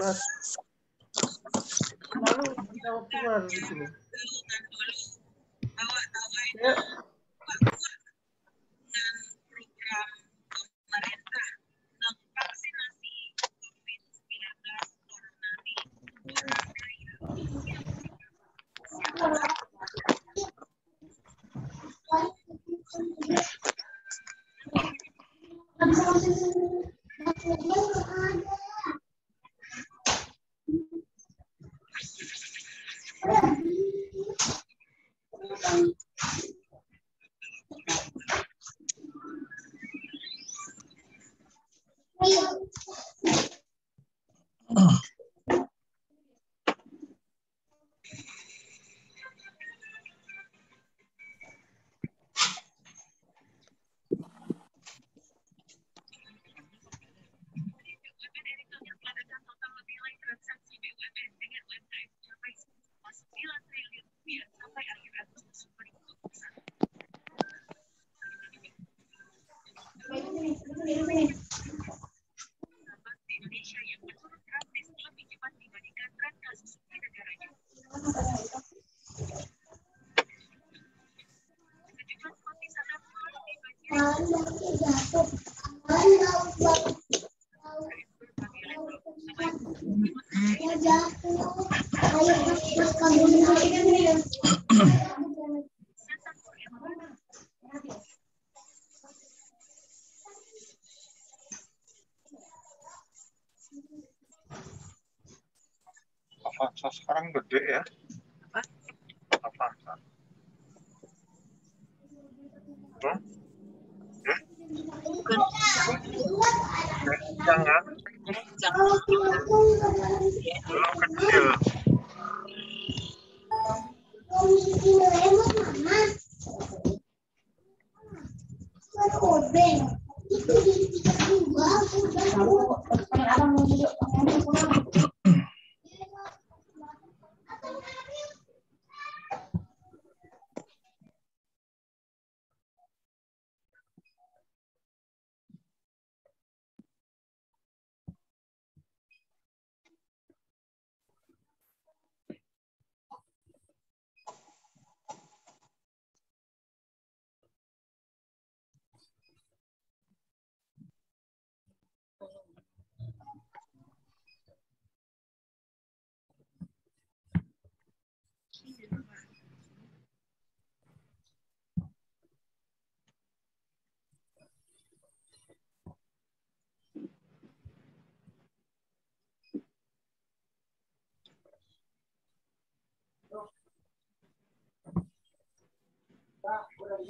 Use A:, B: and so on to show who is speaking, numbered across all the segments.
A: Mas, lalu jawab keluar gitu loh. Ya.
B: Avanza sekarang gede ya. Avanza. Jangan. Belum kecil.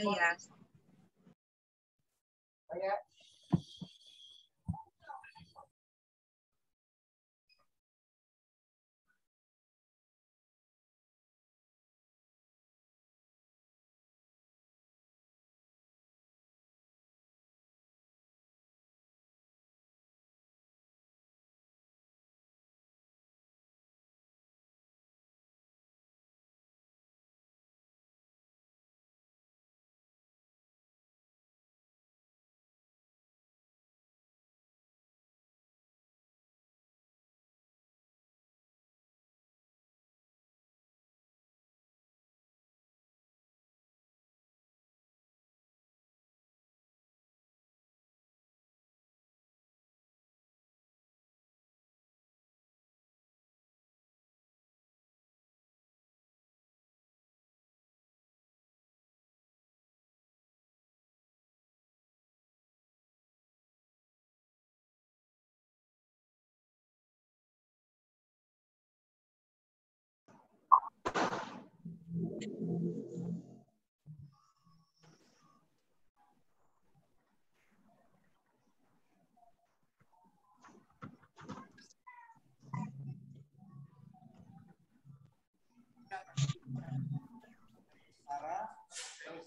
C: Iya.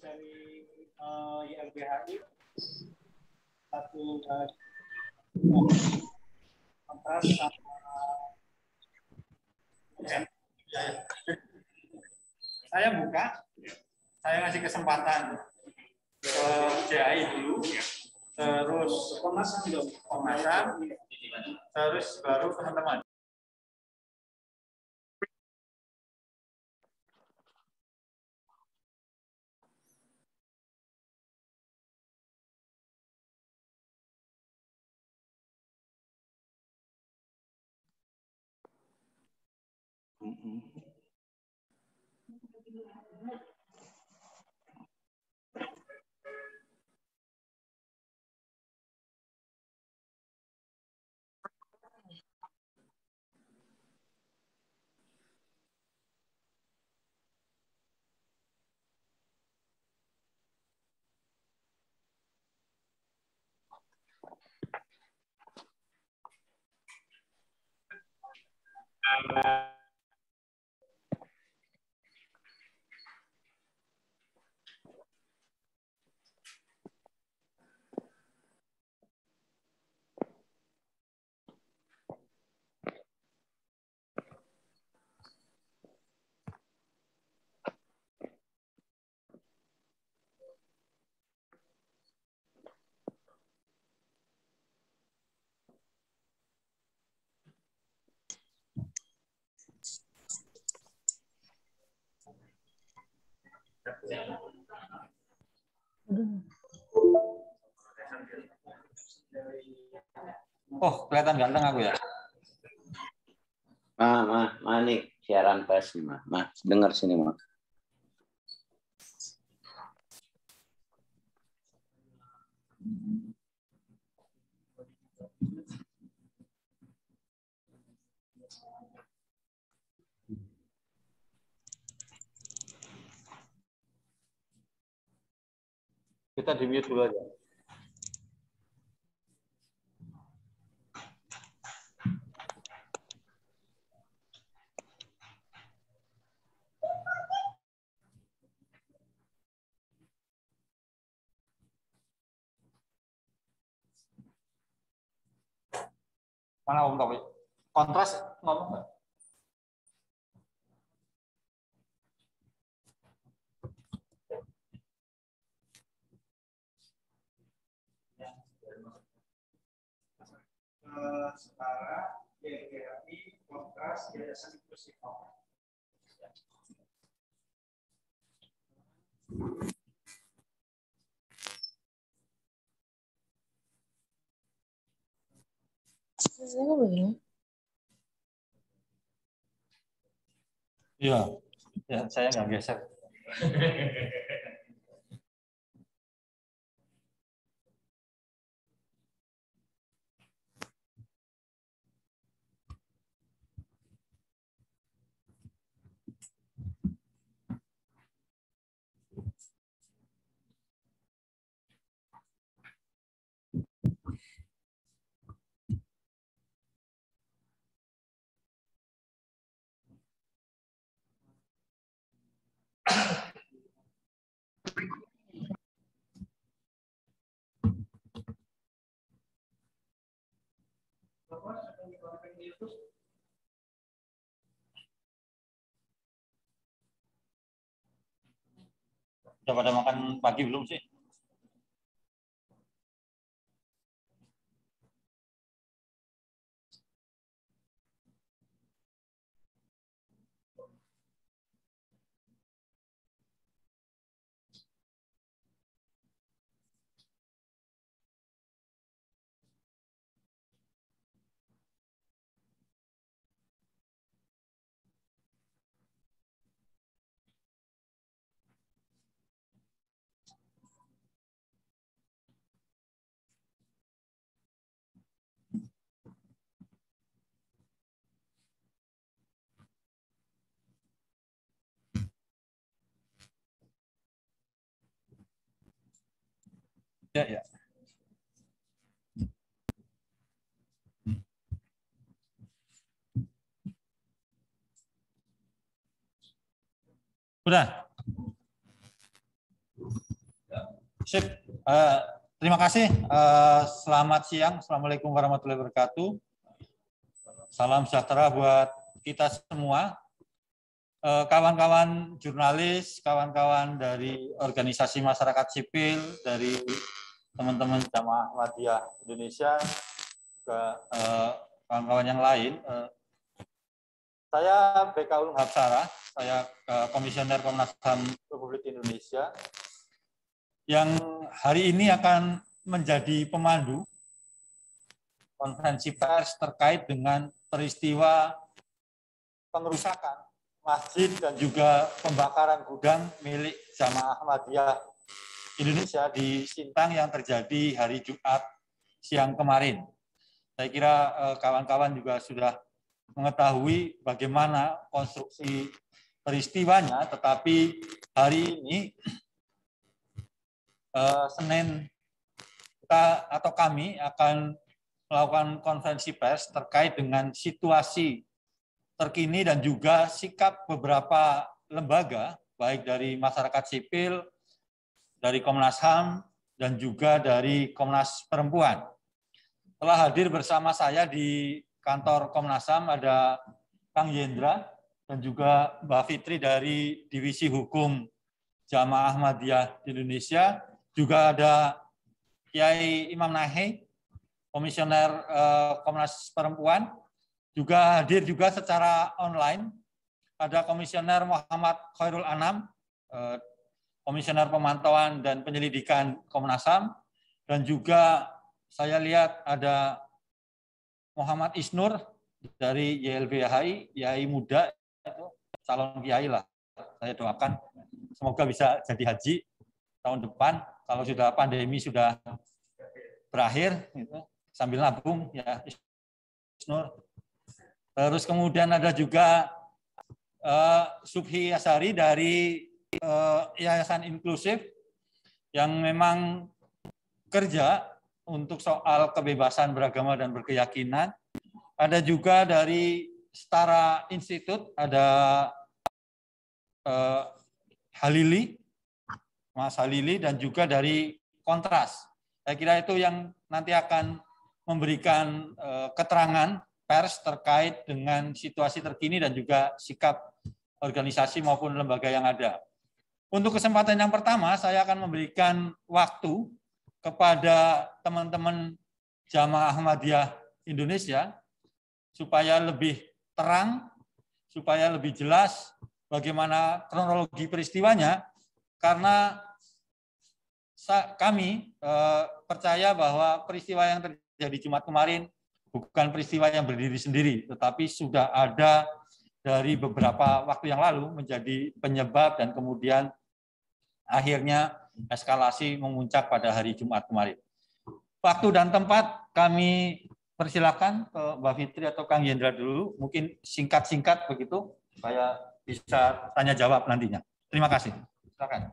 D: dari YLBHI, satu kontras sama saya buka, saya ngasih kesempatan ke JAI dulu, terus Komnasan, terus baru teman-teman.
E: Oh, kelihatan ganteng aku ya.
F: Nih siaran pers nih, dengar sini, Mah.
E: Kita di mute dulu aja. Mana Om Taufik? Kontras ngomong nggak?
D: Setara, YLBHI, kontras, Yayasan Inklusif.
E: Iya, ya, saya nggak geser. Udah pada makan pagi belum sih? Ya, ya. Udah. Sip. Terima kasih. Selamat siang. Assalamualaikum warahmatullahi wabarakatuh. Salam sejahtera buat kita semua. Kawan-kawan jurnalis, kawan-kawan dari organisasi masyarakat sipil, dari teman-teman Jamaah Ahmadiyah Indonesia, juga kawan-kawan yang lain. Saya BK Ulung Hapsara, saya Komisioner Komnas HAM Republik Indonesia, yang hari ini akan menjadi pemandu konferensi pers terkait dengan peristiwa pengerusakan masjid dan juga pembakaran gudang milik Jamaah Ahmadiyah Indonesia di Sintang yang terjadi hari Jumat siang kemarin. Saya kira kawan-kawan juga sudah mengetahui bagaimana konstruksi peristiwanya, tetapi hari ini Senin kita atau kami akan melakukan konferensi pers terkait dengan situasi terkini dan juga sikap beberapa lembaga, baik dari masyarakat sipil, dari Komnas HAM, dan juga dari Komnas Perempuan. Telah hadir bersama saya di kantor Komnas HAM ada Kang Yendra dan juga Mbak Fitri dari Divisi Hukum Jamaah Ahmadiyah Indonesia. Juga ada Kiai Imam Nahe, Komisioner Komnas Perempuan. Juga hadir juga secara online, ada Komisioner Muhammad Khairul Anam, Komisioner Pemantauan dan Penyelidikan Komnas HAM, dan juga saya lihat ada Muhammad Isnur dari YLBHI, Yai Muda, itu calon kiai lah. Saya doakan semoga bisa jadi haji tahun depan, kalau sudah pandemi sudah berakhir, gitu, sambil nabung ya Isnur. Terus kemudian ada juga Subhi Asari dari Yayasan Inklusif yang memang kerja untuk soal kebebasan beragama dan berkeyakinan. Ada juga dari Setara Institute, ada Halili, Mas Halili, dan juga dari Kontras. Saya kira itu yang nanti akan memberikan keterangan pers terkait dengan situasi terkini dan juga sikap organisasi maupun lembaga yang ada. Untuk kesempatan yang pertama, saya akan memberikan waktu kepada teman-teman Jamaah Ahmadiyah Indonesia supaya lebih terang, supaya lebih jelas bagaimana kronologi peristiwanya, karena kami percaya bahwa peristiwa yang terjadi Jumat kemarin bukan peristiwa yang berdiri sendiri, tetapi sudah ada dari beberapa waktu yang lalu menjadi penyebab dan kemudian akhirnya eskalasi memuncak pada hari Jumat kemarin. Waktu dan tempat kami persilakan ke Mbak Fitri atau Kang Yendra dulu, mungkin singkat-singkat begitu, supaya bisa tanya jawab nantinya. Terima kasih. Silakan.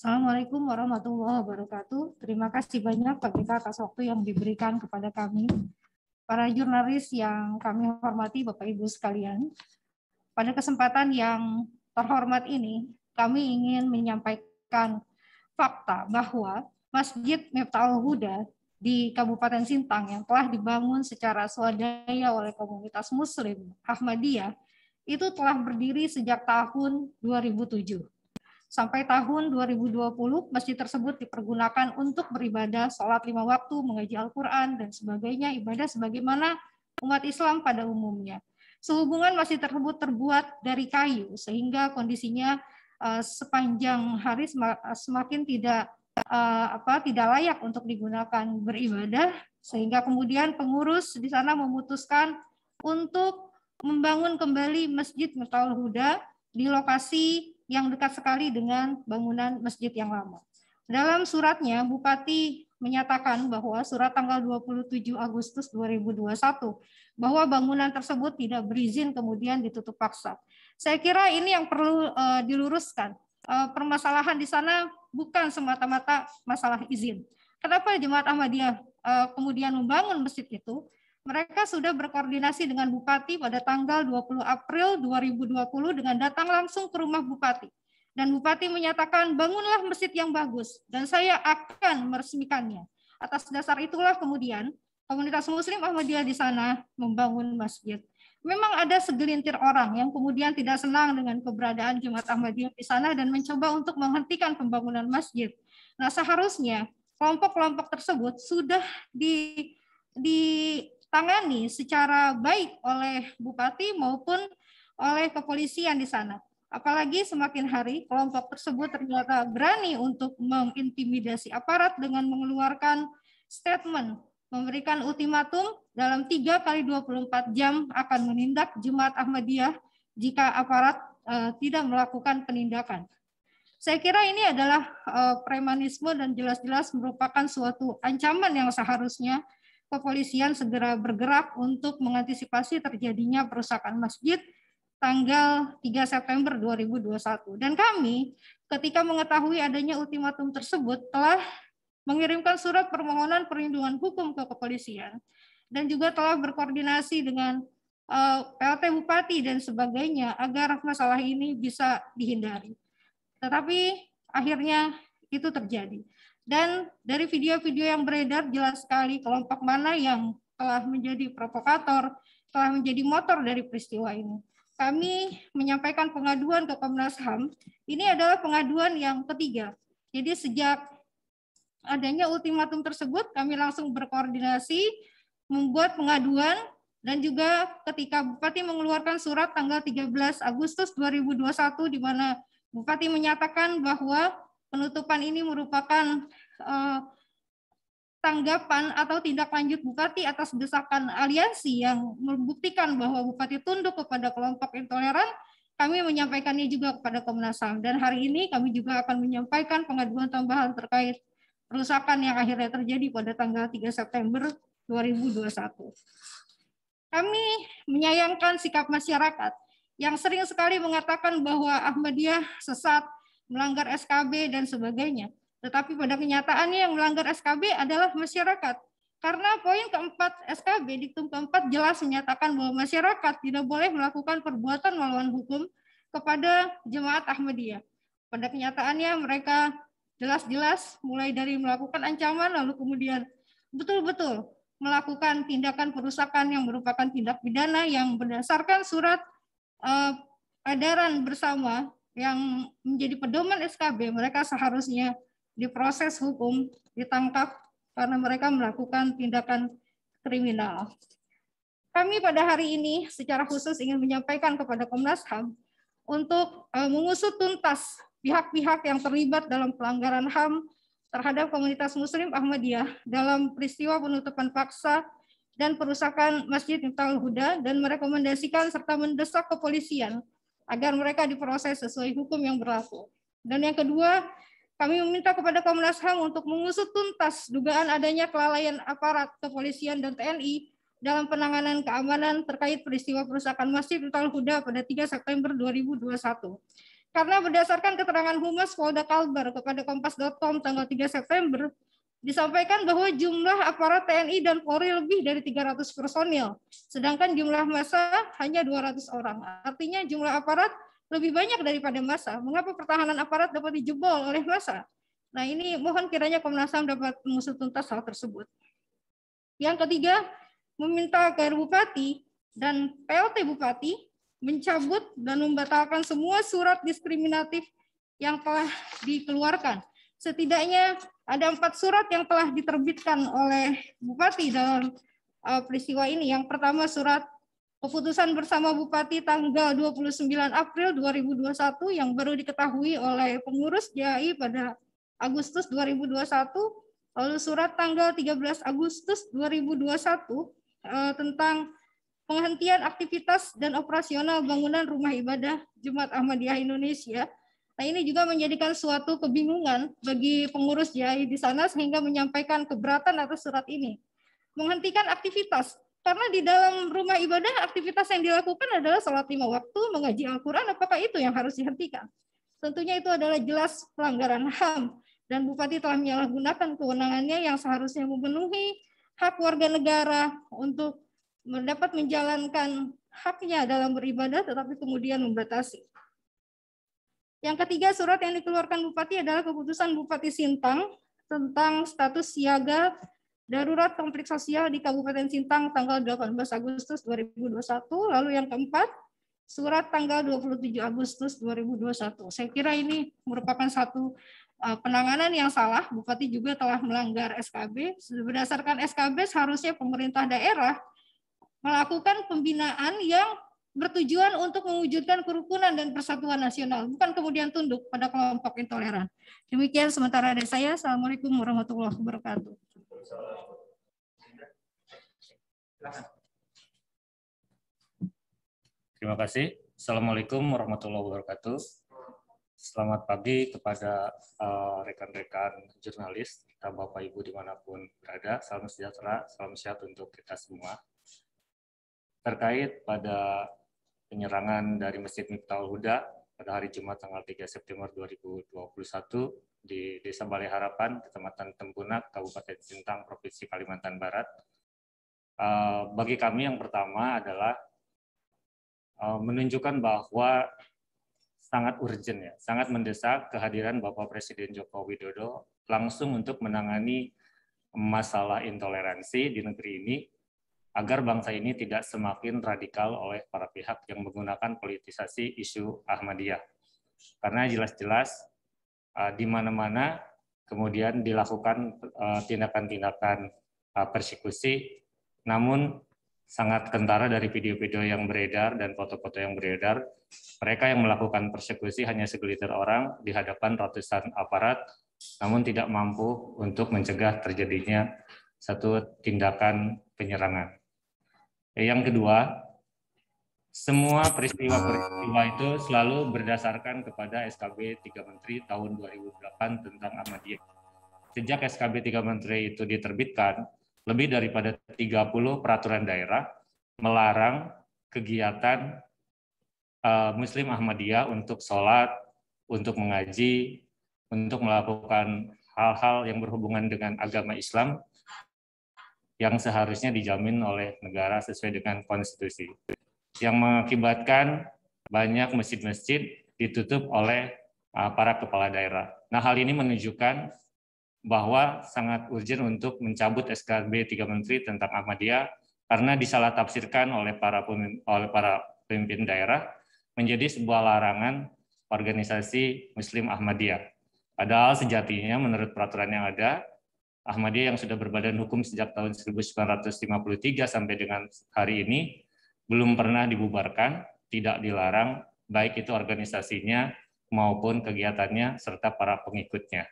G: Assalamualaikum warahmatullahi wabarakatuh. Terima kasih banyak Pak BK atas waktu yang diberikan kepada kami. Para jurnalis yang kami hormati, Bapak Ibu sekalian. Pada kesempatan yang terhormat ini, kami ingin menyampaikan fakta bahwa Masjid Miftahul Huda di Kabupaten Sintang yang telah dibangun secara swadaya oleh komunitas Muslim Ahmadiyah itu telah berdiri sejak tahun 2007. Sampai tahun 2020, masjid tersebut dipergunakan untuk beribadah, sholat 5 waktu, mengaji Al-Quran, dan sebagainya, ibadah sebagaimana umat Islam pada umumnya. Sehubungan masjid tersebut terbuat dari kayu, sehingga kondisinya sepanjang hari semakin tidak layak untuk digunakan beribadah, sehingga kemudian pengurus di sana memutuskan untuk membangun kembali Masjid Miftahul Huda di lokasi yang dekat sekali dengan bangunan masjid yang lama. Dalam suratnya, Bupati menyatakan bahwa surat tanggal 27 Agustus 2021 bahwa bangunan tersebut tidak berizin kemudian ditutup paksa. Saya kira ini yang perlu diluruskan. Permasalahan di sana bukan semata-mata masalah izin. Kenapa Jemaat Ahmadiyah kemudian membangun masjid itu? Mereka sudah berkoordinasi dengan Bupati pada tanggal 20 April 2020 dengan datang langsung ke rumah Bupati. Dan Bupati menyatakan, bangunlah masjid yang bagus, dan saya akan meresmikannya. Atas dasar itulah kemudian komunitas Muslim Ahmadiyah di sana membangun masjid. Memang ada segelintir orang yang kemudian tidak senang dengan keberadaan Jemaat Ahmadiyah di sana dan mencoba untuk menghentikan pembangunan masjid. Nah, seharusnya kelompok-kelompok tersebut sudah ditangani secara baik oleh Bupati maupun oleh kepolisian di sana. Apalagi semakin hari kelompok tersebut ternyata berani untuk mengintimidasi aparat dengan mengeluarkan statement, memberikan ultimatum dalam 3x24 jam akan menindak Jemaat Ahmadiyah jika aparat tidak melakukan penindakan. Saya kira ini adalah premanisme dan jelas-jelas merupakan suatu ancaman yang seharusnya kepolisian segera bergerak untuk mengantisipasi terjadinya perusakan masjid tanggal 3 September 2021. Dan kami ketika mengetahui adanya ultimatum tersebut telah mengirimkan surat permohonan perlindungan hukum ke kepolisian dan juga telah berkoordinasi dengan PLT Bupati dan sebagainya agar masalah ini bisa dihindari. Tetapi akhirnya itu terjadi. Dan dari video-video yang beredar jelas sekali kelompok mana yang telah menjadi provokator, telah menjadi motor dari peristiwa ini. Kami menyampaikan pengaduan ke Komnas HAM, ini adalah pengaduan yang ketiga. Jadi sejak adanya ultimatum tersebut, kami langsung berkoordinasi, membuat pengaduan, dan juga ketika Bupati mengeluarkan surat tanggal 13 Agustus 2021, di mana Bupati menyatakan bahwa penutupan ini merupakan tanggapan atau tindak lanjut Bupati atas desakan aliansi yang membuktikan bahwa Bupati tunduk kepada kelompok intoleran, kami menyampaikannya juga kepada Komnas HAM. Dan hari ini kami juga akan menyampaikan pengaduan tambahan terkait perusakan yang akhirnya terjadi pada tanggal 3 September 2021. Kami menyayangkan sikap masyarakat yang sering sekali mengatakan bahwa Ahmadiyah sesat, melanggar SKB, dan sebagainya. Tetapi pada kenyataannya yang melanggar SKB adalah masyarakat. Karena poin keempat SKB, diktum keempat jelas menyatakan bahwa masyarakat tidak boleh melakukan perbuatan melawan hukum kepada Jemaat Ahmadiyah. Pada kenyataannya mereka jelas-jelas mulai dari melakukan ancaman, lalu kemudian betul-betul melakukan tindakan perusakan yang merupakan tindak pidana yang berdasarkan surat edaran bersama yang menjadi pedoman SKB, mereka seharusnya diproses hukum, ditangkap karena mereka melakukan tindakan kriminal. Kami pada hari ini secara khusus ingin menyampaikan kepada Komnas HAM untuk mengusut tuntas pihak-pihak yang terlibat dalam pelanggaran HAM terhadap komunitas Muslim Ahmadiyah dalam peristiwa penutupan paksa dan perusakan Masjid Miftahul Huda, dan merekomendasikan serta mendesak kepolisian agar mereka diproses sesuai hukum yang berlaku. Dan yang kedua, kami meminta kepada Komnas HAM untuk mengusut tuntas dugaan adanya kelalaian aparat kepolisian dan TNI dalam penanganan keamanan terkait peristiwa perusakan Masjid Miftahul Huda pada 3 September 2021. Karena berdasarkan keterangan Humas Polda Kalbar kepada Kompas.com tanggal 3 September, disampaikan bahwa jumlah aparat TNI dan Polri lebih dari 300 personil, sedangkan jumlah massa hanya 200 orang. Artinya jumlah aparat lebih banyak daripada massa. Mengapa pertahanan aparat dapat dijebol oleh massa? Nah, ini mohon kiranya Komnas HAM dapat mengusut tuntas hal tersebut. Yang ketiga, meminta agar Bupati dan PLT Bupati mencabut dan membatalkan semua surat diskriminatif yang telah dikeluarkan. Setidaknya ada 4 surat yang telah diterbitkan oleh Bupati dalam peristiwa ini. Yang pertama, surat keputusan bersama Bupati tanggal 29 April 2021 yang baru diketahui oleh pengurus JAI pada Agustus 2021, lalu surat tanggal 13 Agustus 2021 tentang penghentian aktivitas dan operasional bangunan rumah ibadah Jemaat Ahmadiyah Indonesia. Nah, ini juga menjadikan suatu kebingungan bagi pengurus JAI di sana sehingga menyampaikan keberatan atas surat ini. Menghentikan aktivitas, karena di dalam rumah ibadah aktivitas yang dilakukan adalah sholat 5 waktu, mengaji Al-Quran, apakah itu yang harus dihentikan? Tentunya itu adalah jelas pelanggaran HAM, dan Bupati telah menyalahgunakan kewenangannya yang seharusnya memenuhi hak warga negara untuk dapat menjalankan haknya dalam beribadah, tetapi kemudian membatasi. Yang ketiga, surat yang dikeluarkan Bupati adalah keputusan Bupati Sintang tentang status siaga darurat konflik sosial di Kabupaten Sintang tanggal 18 Agustus 2021. Lalu yang keempat, surat tanggal 27 Agustus 2021. Saya kira ini merupakan satu penanganan yang salah. Bupati juga telah melanggar SKB. Berdasarkan SKB seharusnya pemerintah daerah melakukan pembinaan yang bertujuan untuk mewujudkan kerukunan dan persatuan nasional, bukan kemudian tunduk pada kelompok intoleran. Demikian sementara dari saya. Assalamualaikum warahmatullahi wabarakatuh.
H: Terima kasih. Assalamualaikum warahmatullahi wabarakatuh. Selamat pagi kepada rekan-rekan jurnalis, Bapak Ibu dimanapun berada. Salam sejahtera, salam sehat untuk kita semua. Terkait pada penyerangan dari Masjid Miftahul Huda pada hari Jumat tanggal 3 September 2021 di Desa Balai Harapan, Kecamatan Tempunak, Kabupaten Sintang, Provinsi Kalimantan Barat. Bagi kami yang pertama adalah menunjukkan bahwa sangat urgent, ya, sangat mendesak kehadiran Bapak Presiden Joko Widodo langsung untuk menangani masalah intoleransi di negeri ini, agar bangsa ini tidak semakin radikal oleh para pihak yang menggunakan politisasi isu Ahmadiyah. Karena jelas-jelas di mana-mana kemudian dilakukan tindakan-tindakan persekusi, namun sangat kentara dari video-video yang beredar dan foto-foto yang beredar, mereka yang melakukan persekusi hanya segelintir orang di hadapan ratusan aparat, namun tidak mampu untuk mencegah terjadinya satu tindakan penyerangan. Yang kedua, semua peristiwa-peristiwa itu selalu berdasarkan kepada SKB 3 Menteri tahun 2008 tentang Ahmadiyah. Sejak SKB 3 Menteri itu diterbitkan, lebih daripada 30 peraturan daerah melarang kegiatan Muslim Ahmadiyah untuk sholat, untuk mengaji, untuk melakukan hal-hal yang berhubungan dengan agama Islam yang seharusnya dijamin oleh negara sesuai dengan konstitusi, yang mengakibatkan banyak masjid-masjid ditutup oleh para kepala daerah. Nah, hal ini menunjukkan bahwa sangat urgent untuk mencabut SKB 3 Menteri tentang Ahmadiyah karena disalah tafsirkan oleh para pemimpin daerah menjadi sebuah larangan organisasi Muslim Ahmadiyah. Padahal sejatinya menurut peraturan yang ada, Ahmadiyah yang sudah berbadan hukum sejak tahun 1953 sampai dengan hari ini belum pernah dibubarkan, tidak dilarang, baik itu organisasinya maupun kegiatannya serta para pengikutnya.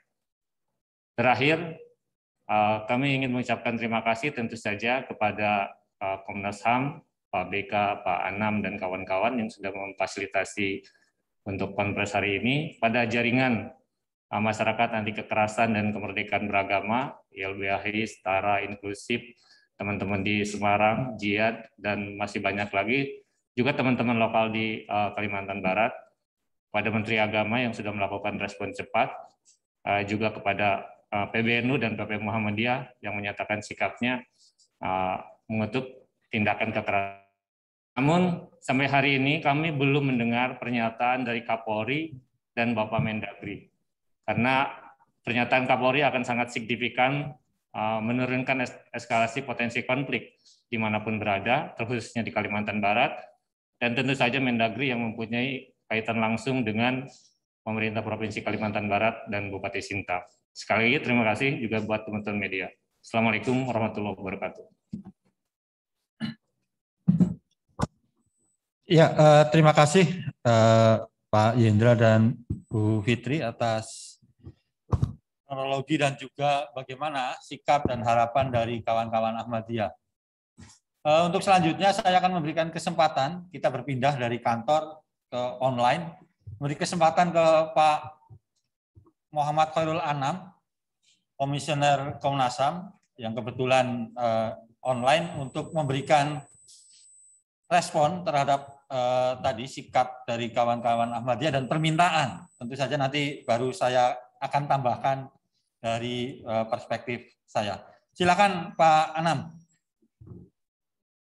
H: Terakhir, kami ingin mengucapkan terima kasih tentu saja kepada Komnas HAM, Pak BK, Pak Anam, dan kawan-kawan yang sudah memfasilitasi untuk konferensi hari ini, pada jaringan masyarakat anti kekerasan dan kemerdekaan beragama, YLBHI, Setara, Inklusif, teman-teman di Semarang, Jihad, dan masih banyak lagi, juga teman-teman lokal di Kalimantan Barat, pada Menteri Agama yang sudah melakukan respon cepat, juga kepada PBNU dan PP Muhammadiyah yang menyatakan sikapnya mengutuk tindakan kekerasan. Namun sampai hari ini kami belum mendengar pernyataan dari Kapolri dan Bapak Mendagri. Karena pernyataan Kapolri akan sangat signifikan menurunkan eskalasi potensi konflik dimanapun berada, terkhususnya di Kalimantan Barat, dan tentu saja Mendagri yang mempunyai kaitan langsung dengan pemerintah Provinsi Kalimantan Barat dan Bupati Sintang. Sekali lagi terima kasih juga buat teman-teman media. Assalamualaikum warahmatullahi wabarakatuh.
E: Ya, terima kasih Pak Yendra dan Bu Fitri atas kronologi dan juga bagaimana sikap dan harapan dari kawan-kawan Ahmadiyah. Untuk selanjutnya saya akan memberikan kesempatan kita berpindah dari kantor ke online, memberi kesempatan ke Pak Muhammad Khairul Anam, Komisioner Komnas HAM yang kebetulan online untuk memberikan respon terhadap tadi sikap dari kawan-kawan Ahmadiyah dan permintaan. Tentu saja nanti baru saya akan tambahkan dari perspektif saya. Silakan Pak Anam.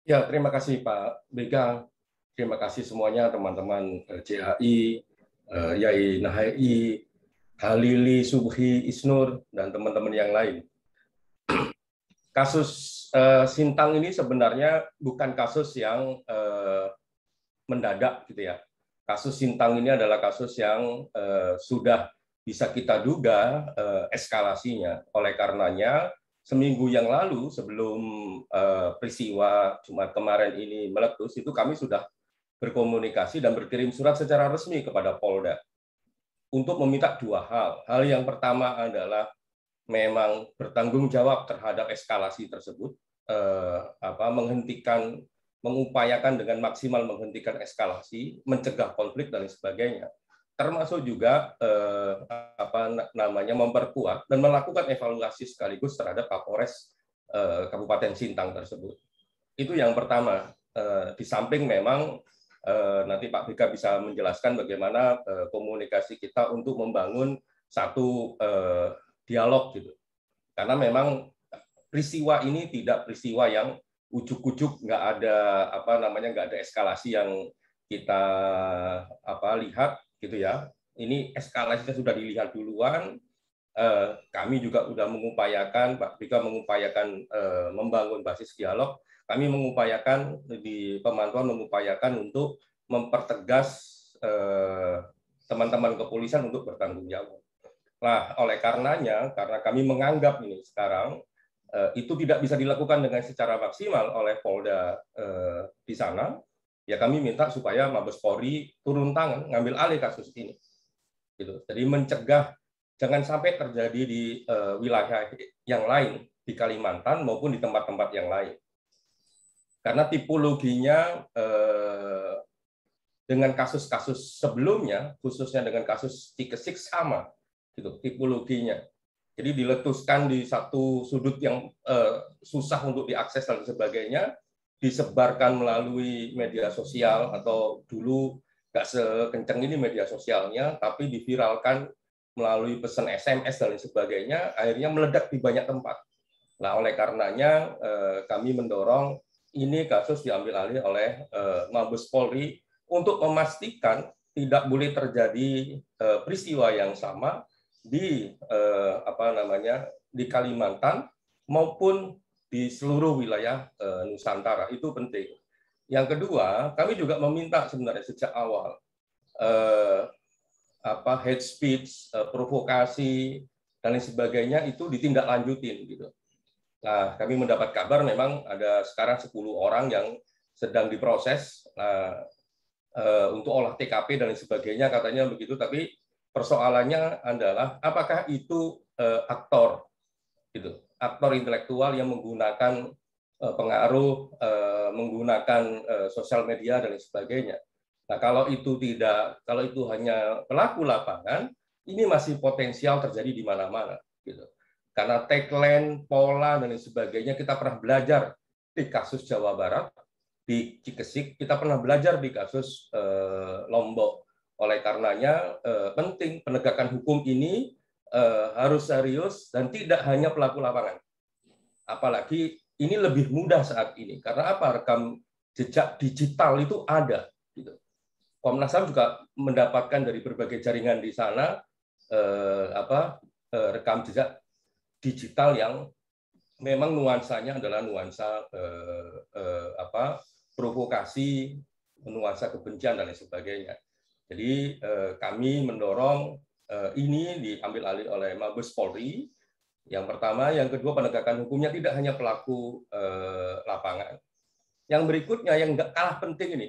I: Ya, terima kasih Pak Bega. Terima kasih semuanya teman-teman CHI, Yai Nahai, Halili, Subhi, Isnur, dan teman-teman yang lain. Kasus Sintang ini sebenarnya bukan kasus yang mendadak, gitu ya. Kasus Sintang ini adalah kasus yang sudah bisa kita duga eskalasinya. Oleh karenanya, seminggu yang lalu sebelum peristiwa Jumat kemarin ini meletus, itu kami sudah berkomunikasi dan berkirim surat secara resmi kepada Polda untuk meminta dua hal. Hal yang pertama adalah memang bertanggung jawab terhadap eskalasi tersebut, mengupayakan dengan maksimal menghentikan eskalasi, mencegah konflik dan sebagainya. Termasuk juga memperkuat dan melakukan evaluasi sekaligus terhadap Kapolres Kabupaten Sintang tersebut. Itu yang pertama. Di samping memang nanti Pak Bika bisa menjelaskan bagaimana komunikasi kita untuk membangun satu dialog gitu. Karena memang peristiwa ini tidak peristiwa yang ujuk-ujuk, nggak ada eskalasi yang kita lihat gitu ya. Ini eskalasinya sudah dilihat duluan. Kami juga sudah mengupayakan, Pak Bika mengupayakan membangun basis dialog. Kami mengupayakan di pemantauan untuk mempertegas teman-teman kepolisian untuk bertanggung jawab. Nah, oleh karenanya, karena kami menganggap ini sekarang itu tidak bisa dilakukan dengan secara maksimal oleh Polda di sana, ya kami minta supaya Mabes Polri turun tangan, ngambil alih kasus ini. Gitu. Jadi mencegah jangan sampai terjadi di wilayah yang lain, di Kalimantan maupun di tempat-tempat yang lain. Karena tipologinya dengan kasus-kasus sebelumnya, khususnya dengan kasus Cikesik sama, gitu, tipologinya. Jadi diletuskan di satu sudut yang susah untuk diakses dan sebagainya, disebarkan melalui media sosial, atau dulu nggak sekencang ini media sosialnya, tapi diviralkan melalui pesan SMS dan sebagainya, akhirnya meledak di banyak tempat. Nah, oleh karenanya kami mendorong ini kasus diambil alih oleh Mabes Polri untuk memastikan tidak boleh terjadi peristiwa yang sama di di Kalimantan maupun di seluruh wilayah Nusantara. Itu penting. Yang kedua, kami juga meminta sebenarnya sejak awal hate speech, provokasi dan lain sebagainya itu ditindaklanjutin gitu. Nah, kami mendapat kabar memang ada sekarang 10 orang yang sedang diproses untuk olah TKP dan lain sebagainya, katanya begitu. Tapi persoalannya adalah apakah itu aktor, gitu, aktor intelektual yang menggunakan pengaruh, menggunakan sosial media dan lain sebagainya. Nah, kalau itu tidak, kalau itu hanya pelaku lapangan, ini masih potensial terjadi di mana-mana, gitu. Karena tagline, pola dan lain sebagainya kita pernah belajar di kasus Jawa Barat, di Cikesik, kita pernah belajar di kasus Lombok. Oleh karenanya penting penegakan hukum ini harus serius dan tidak hanya pelaku lapangan. Apalagi ini lebih mudah saat ini karena apa? Rekam jejak digital itu ada. Gitu. Komnas HAM juga mendapatkan dari berbagai jaringan di sana rekam jejak digital yang memang nuansanya adalah nuansa provokasi, nuansa kebencian dan lain sebagainya. Jadi kami mendorong ini diambil alih oleh Mabes Polri. Yang pertama, yang kedua penegakan hukumnya tidak hanya pelaku lapangan. Yang berikutnya yang nggak kalah penting ini,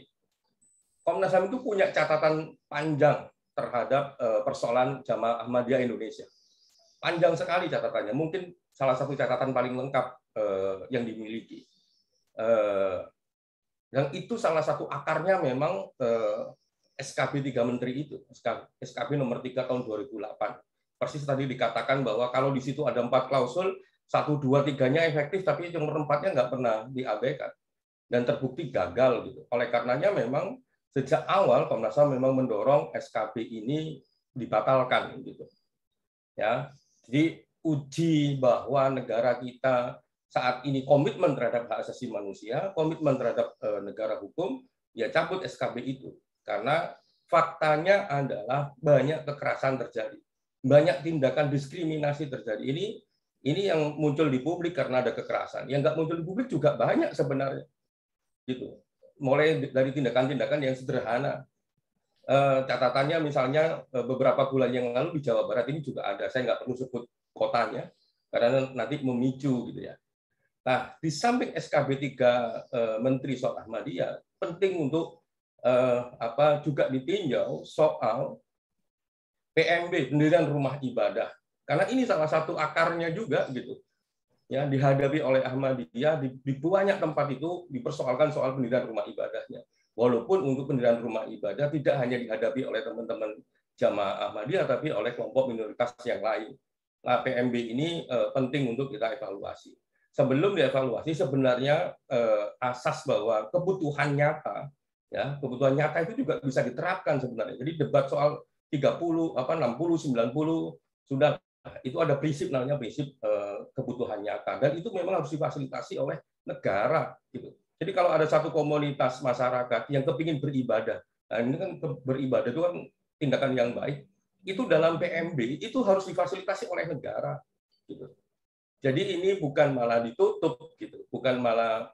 I: Komnas HAM itu punya catatan panjang terhadap persoalan Jamaah Ahmadiyah Indonesia. Panjang sekali catatannya, mungkin salah satu catatan paling lengkap yang dimiliki. Yang itu salah satu akarnya memang SKB 3 Menteri itu, SKB nomor 3 tahun 2008. Persis tadi dikatakan bahwa kalau di situ ada 4 klausul, 1, 2, 3-nya efektif, tapi nomor 4-nya nggak pernah diabaikan. Dan terbukti gagal. Gitu. Oleh karenanya memang sejak awal Komnas HAM memang mendorong SKB ini dibatalkan. Gitu. Ya, jadi uji bahwa negara kita saat ini komitmen terhadap hak asasi manusia, komitmen terhadap negara hukum, ya cabut SKB itu. Karena faktanya adalah banyak kekerasan terjadi, banyak tindakan diskriminasi terjadi. Ini yang muncul di publik karena ada kekerasan. Yang nggak muncul di publik juga banyak sebenarnya. Gitu. Mulai dari tindakan-tindakan yang sederhana. Catatannya misalnya beberapa bulan yang lalu di Jawa Barat ini juga ada. Saya nggak perlu sebut kotanya karena nanti memicu gitu ya. Nah, di samping SKB 3 Menteri soal Ahmadiyah, penting untuk juga ditinjau soal PMB, pendirian rumah ibadah. Karena ini salah satu akarnya juga gitu. Ya, dihadapi oleh Ahmadiyah di banyak tempat itu dipersoalkan soal pendirian rumah ibadahnya. Walaupun untuk pendirian rumah ibadah tidak hanya dihadapi oleh teman-teman jamaah Ahmadiyah, tapi oleh kelompok minoritas yang lain. Nah, PMB ini penting untuk kita evaluasi. Sebelum dievaluasi, sebenarnya asas bahwa kebutuhan nyata, ya kebutuhan nyata itu juga bisa diterapkan sebenarnya. Jadi debat soal 30, 60, 90 sudah. Itu ada prinsip namanya prinsip kebutuhan nyata, dan itu memang harus difasilitasi oleh negara gitu. Jadi kalau ada satu komunitas masyarakat yang kepingin beribadah, nah ini kan beribadah itu kan tindakan yang baik, itu dalam PMB itu harus difasilitasi oleh negara gitu. Jadi ini bukan malah ditutup gitu, bukan malah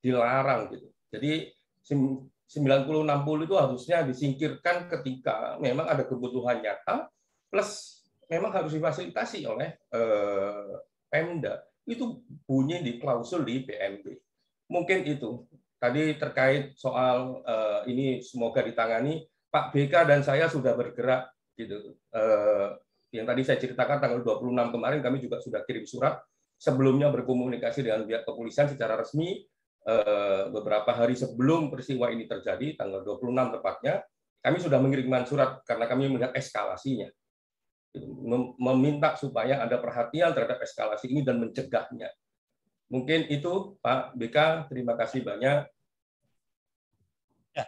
I: dilarang gitu. Jadi 90-60 itu harusnya disingkirkan ketika memang ada kebutuhan nyata, plus memang harus difasilitasi oleh Pemda. Itu bunyi di klausul di PMB. Mungkin itu. Tadi terkait soal ini semoga ditangani, Pak BK dan saya sudah bergerak gitu. Yang tadi saya ceritakan tanggal 26 kemarin kami juga sudah kirim surat. Sebelumnya berkomunikasi dengan pihak kepolisian secara resmi beberapa hari sebelum peristiwa ini terjadi, tanggal 26 tepatnya, kami sudah mengirimkan surat karena kami melihat eskalasinya. Meminta supaya ada perhatian terhadap eskalasi ini dan mencegahnya. Mungkin itu Pak BK, terima kasih banyak.
E: Ya.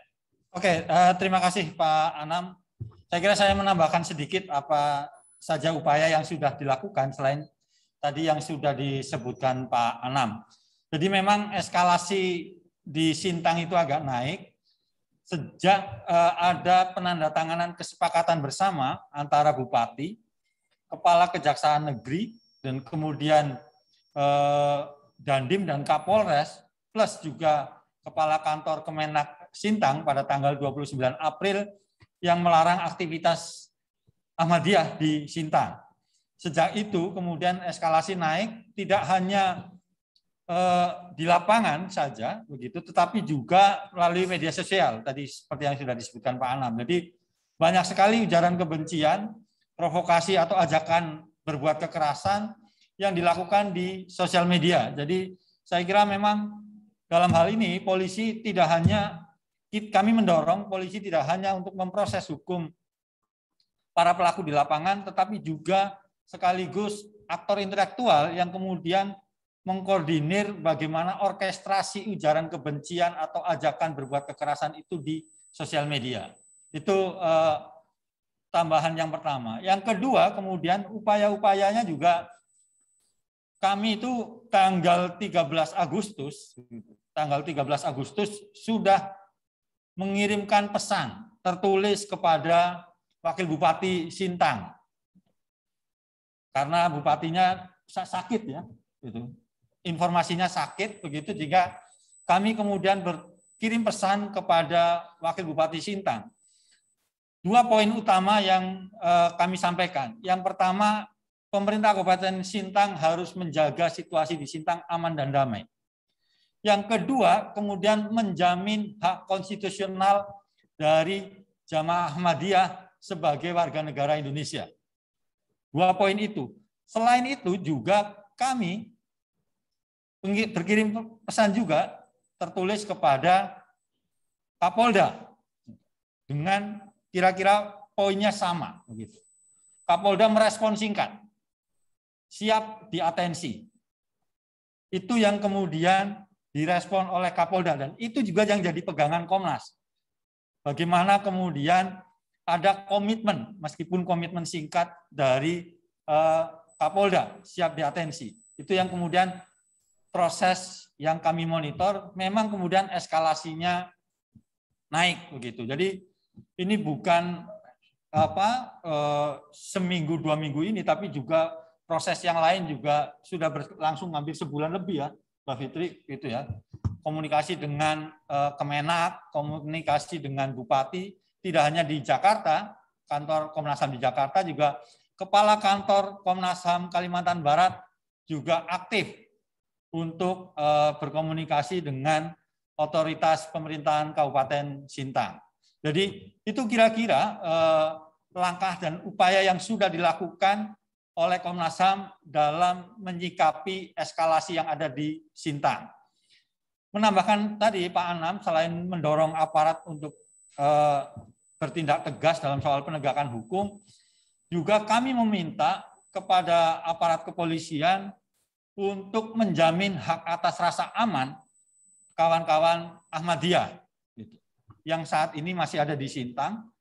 E: Oke, terima kasih Pak Anam. Saya kira saya menambahkan sedikit apa saja upaya yang sudah dilakukan selain tadi yang sudah disebutkan Pak Anam. Jadi memang eskalasi di Sintang itu agak naik sejak ada penandatanganan kesepakatan bersama antara Bupati, Kepala Kejaksaan Negeri, dan kemudian Dandim dan Kapolres, plus juga Kepala Kantor Kemenak Sintang pada tanggal 29 April yang melarang aktivitas Ahmadiyah di Sintang. Sejak itu kemudian eskalasi naik, tidak hanya di lapangan saja begitu, tetapi juga melalui media sosial tadi seperti yang sudah disebutkan Pak Anam. Jadi banyak sekali ujaran kebencian, provokasi atau ajakan berbuat kekerasan yang dilakukan di sosial media. Jadi saya kira memang dalam hal ini polisi tidak hanya, kami mendorong polisi tidak hanya untuk memproses hukum para pelaku di lapangan, tetapi juga sekaligus aktor intelektual yang kemudian mengkoordinir bagaimana orkestrasi ujaran kebencian atau ajakan berbuat kekerasan itu di sosial media. Itu tambahan yang pertama. Yang kedua, kemudian upaya-upayanya juga kami itu tanggal 13 Agustus sudah mengirimkan pesan tertulis kepada Wakil Bupati Sintang. Karena bupatinya sakit ya, gitu. Informasinya sakit begitu, jika kami kemudian berkirim pesan kepada Wakil Bupati Sintang. 2 poin utama yang kami sampaikan. Yang pertama, pemerintah Kabupaten Sintang harus menjaga situasi di Sintang aman dan damai. Yang kedua, kemudian menjamin hak konstitusional dari jamaah Ahmadiyah sebagai warga negara Indonesia. 2 poin itu. Selain itu juga kami berkirim pesan juga tertulis kepada Kapolda dengan kira-kira poinnya sama begitu. Kapolda merespon singkat, siap diatensi. Itu yang kemudian direspon oleh Kapolda, dan itu juga yang jadi pegangan Komnas. Bagaimana kemudian ada komitmen, meskipun komitmen singkat dari Kapolda, siap diatensi. Itu yang kemudian proses yang kami monitor memang kemudian eskalasinya naik begitu. Jadi ini bukan seminggu 2 minggu ini, tapi juga proses yang lain juga sudah berlangsung hampir sebulan lebih ya, Mbak Fitri, itu ya. Komunikasi dengan Kemenak, komunikasi dengan Bupati, tidak hanya di Jakarta, kantor Komnas HAM di Jakarta, juga Kepala Kantor Komnas HAM Kalimantan Barat juga aktif untuk berkomunikasi dengan otoritas pemerintahan Kabupaten Sintang. Jadi itu kira-kira langkah dan upaya yang sudah dilakukan oleh Komnas HAM dalam menyikapi eskalasi yang ada di Sintang. Menambahkan tadi Pak Anam, selain mendorong aparat untuk bertindak tegas dalam soal penegakan hukum, juga kami meminta kepada aparat kepolisian untuk menjamin hak atas rasa aman kawan-kawan Ahmadiyah yang saat ini masih ada di Sintang,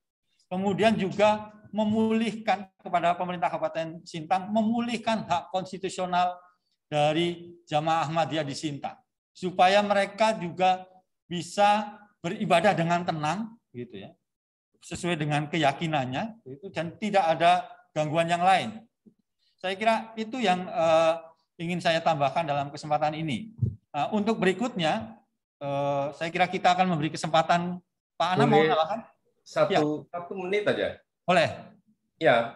E: kemudian juga memulihkan kepada pemerintah Kabupaten Sintang, memulihkan hak konstitusional dari jamaah Ahmadiyah di Sintang, supaya mereka juga bisa beribadah dengan tenang, gitu ya, sesuai dengan keyakinannya, itu, dan tidak ada gangguan yang lain. Saya kira itu yang ingin saya tambahkan dalam kesempatan ini. Untuk berikutnya, saya kira kita akan memberi kesempatan Pak Anam mau menambahkan?
I: Satu menit aja.
E: Boleh.
I: Ya,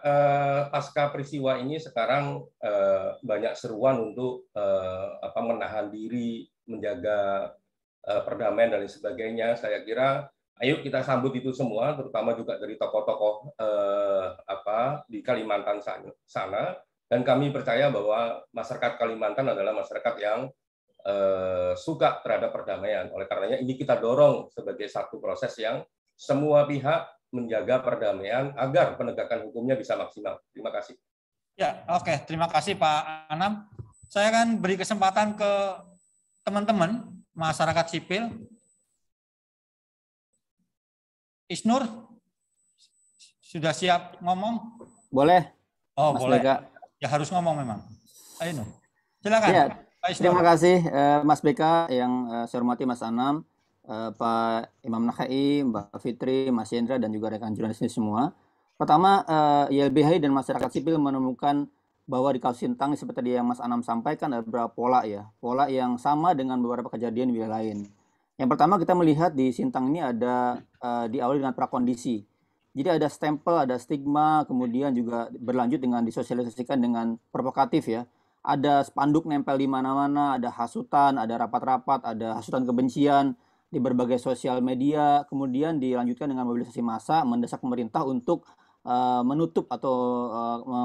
I: pasca peristiwa ini sekarang banyak seruan untuk menahan diri, menjaga perdamaian dan lain sebagainya. Saya kira ayo kita sambut itu semua, terutama juga dari tokoh-tokoh di Kalimantan sana. Dan kami percaya bahwa masyarakat Kalimantan adalah masyarakat yang suka terhadap perdamaian. Oleh karenanya ini kita dorong sebagai satu proses yang semua pihak menjaga perdamaian agar penegakan hukumnya bisa maksimal. Terima kasih.
E: Ya, oke. Terima kasih Pak Anam. Saya akan beri kesempatan ke teman-teman masyarakat sipil. Isnur, sudah siap ngomong?
J: Boleh.
E: Oh,
J: Mas
E: boleh.
J: Beka.
E: Ya harus ngomong memang. Ayo, Nur. Silakan.
J: Ya,
E: Pak Isnur.
J: terima kasih Mas Beka yang saya hormati, Mas Anam, Pak Imam Nakhai, Mbak Fitri, Mas Hendra, dan juga rekan jurnalis ini semua. Pertama, YLBHI dan masyarakat sipil menemukan bahwa di kasus Sintang seperti tadi yang Mas Anam sampaikan ada beberapa pola ya, pola yang sama dengan beberapa kejadian di wilayah lain. Yang pertama kita melihat di Sintang ini ada diawali dengan prakondisi. Jadi ada stempel, ada stigma, kemudian juga berlanjut dengan disosialisasikan dengan provokatif ya. Ada spanduk nempel di mana-mana, ada hasutan, ada rapat-rapat, ada hasutan kebencian di berbagai sosial media, kemudian dilanjutkan dengan mobilisasi massa mendesak pemerintah untuk menutup atau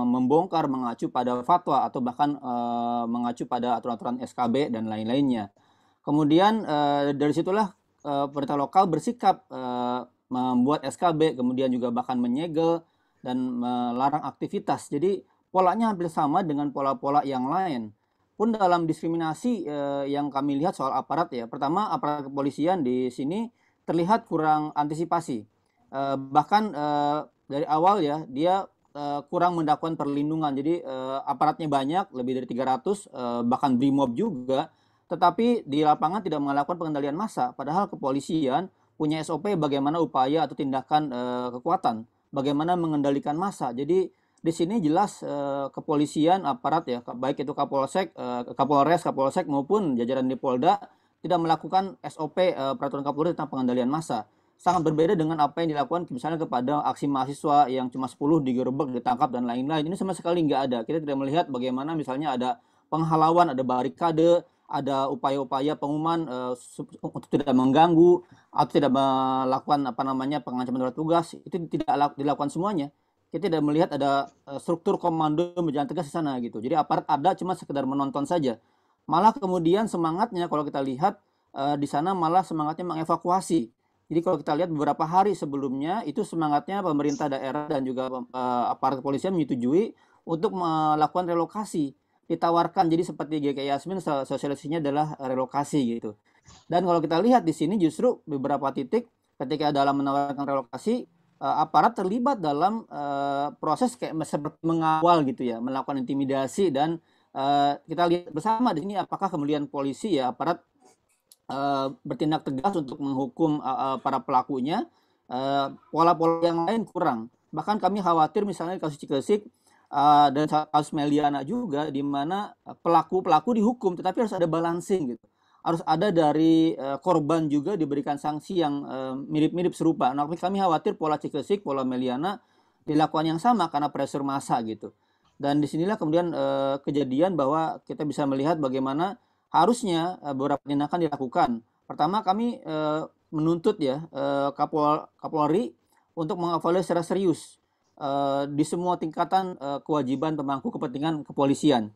J: membongkar mengacu pada fatwa atau bahkan mengacu pada aturan-aturan SKB dan lain-lainnya. Kemudian dari situlah pemerintah lokal bersikap membuat SKB, kemudian juga bahkan menyegel dan melarang aktivitas. Jadi polanya hampir sama dengan pola-pola yang lain. Pun dalam diskriminasi yang kami lihat soal aparat ya, pertama aparat kepolisian di sini terlihat kurang antisipasi. Bahkan dari awal ya dia kurang mendapatkan perlindungan. Jadi aparatnya banyak, lebih dari 300, bahkan Brimob juga, tetapi di lapangan tidak melakukan pengendalian massa. Padahal kepolisian punya SOP bagaimana upaya atau tindakan kekuatan, bagaimana mengendalikan massa. Jadi di sini jelas kepolisian, aparat ya, baik itu Kapolsek, Kapolres, Kapolsek maupun jajaran di Polda tidak melakukan SOP peraturan Kapolri tentang pengendalian massa. Sangat berbeda dengan apa yang dilakukan misalnya kepada aksi mahasiswa yang cuma 10 digerebek, ditangkap dan lain-lain. Ini sama sekali nggak ada. Kita tidak melihat bagaimana misalnya ada penghalauan, ada barikade, ada upaya-upaya pengumuman untuk tidak mengganggu atau tidak melakukan pengancaman darurat tugas. Itu tidak dilakukan semuanya. Kita tidak melihat ada struktur komando berjalan tegas di sana gitu. Jadi aparat ada cuma sekedar menonton saja. Malah kemudian semangatnya kalau kita lihat di sana malah semangatnya mengevakuasi. Jadi kalau kita lihat beberapa hari sebelumnya itu semangatnya pemerintah daerah dan juga aparat kepolisian menyetujui untuk melakukan relokasi. Ditawarkan jadi seperti GKI Yasmin sosialisasinya adalah relokasi gitu. Dan kalau kita lihat di sini justru beberapa titik ketika dalam menawarkan relokasi aparat terlibat dalam proses kayak seperti mengawal gitu ya, melakukan intimidasi dan kita lihat bersama di sini apakah kemudian polisi ya aparat bertindak tegas untuk menghukum para pelakunya. Pola-pola yang lain kurang. Bahkan kami khawatir misalnya kasus Cikesik dan kasus Meliana juga, di mana pelaku dihukum, tetapi harus ada balancing gitu. Harus ada dari korban juga diberikan sanksi yang mirip-mirip serupa. Nah, kami khawatir pola Cikesik, pola Meliana dilakukan yang sama karena pressure massa gitu. Dan disinilah kemudian kejadian bahwa kita bisa melihat bagaimana harusnya beberapa tindakan dilakukan. Pertama, kami menuntut ya Kapolri untuk mengevaluasi secara serius di semua tingkatan kewajiban pemangku kepentingan kepolisian.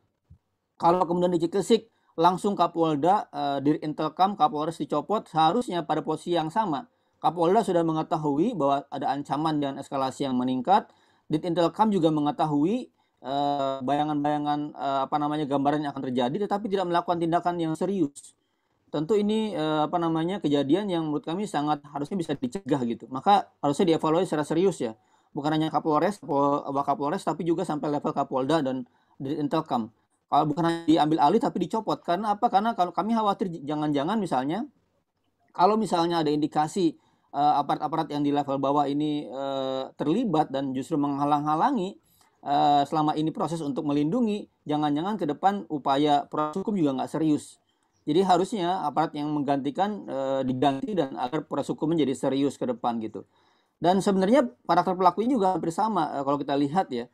J: Kalau kemudian di Cikesik langsung Kapolda, Dirintelkam, Kapolres dicopot, seharusnya pada posisi yang sama. Kapolda sudah mengetahui bahwa ada ancaman dan eskalasi yang meningkat. Dirintelkam juga mengetahui bayangan-bayangan gambaran yang akan terjadi, tetapi tidak melakukan tindakan yang serius. Tentu ini kejadian yang menurut kami sangat harusnya bisa dicegah gitu. Maka harusnya dievaluasi secara serius ya. Bukan hanya Kapolres, Wakapolres, tapi juga sampai level Kapolda dan Dirintelkam. Kalau bukan hanya diambil alih tapi dicopot. Karena apa? Karena kalau kami khawatir jangan-jangan misalnya kalau misalnya ada indikasi aparat-aparat yang di level bawah ini terlibat dan justru menghalang-halangi selama ini proses untuk melindungi, jangan-jangan ke depan upaya proses hukum juga nggak serius. Jadi harusnya aparat yang menggantikan diganti dan agar proses hukum menjadi serius ke depan gitu. Dan sebenarnya karakter pelakunya juga hampir sama kalau kita lihat ya.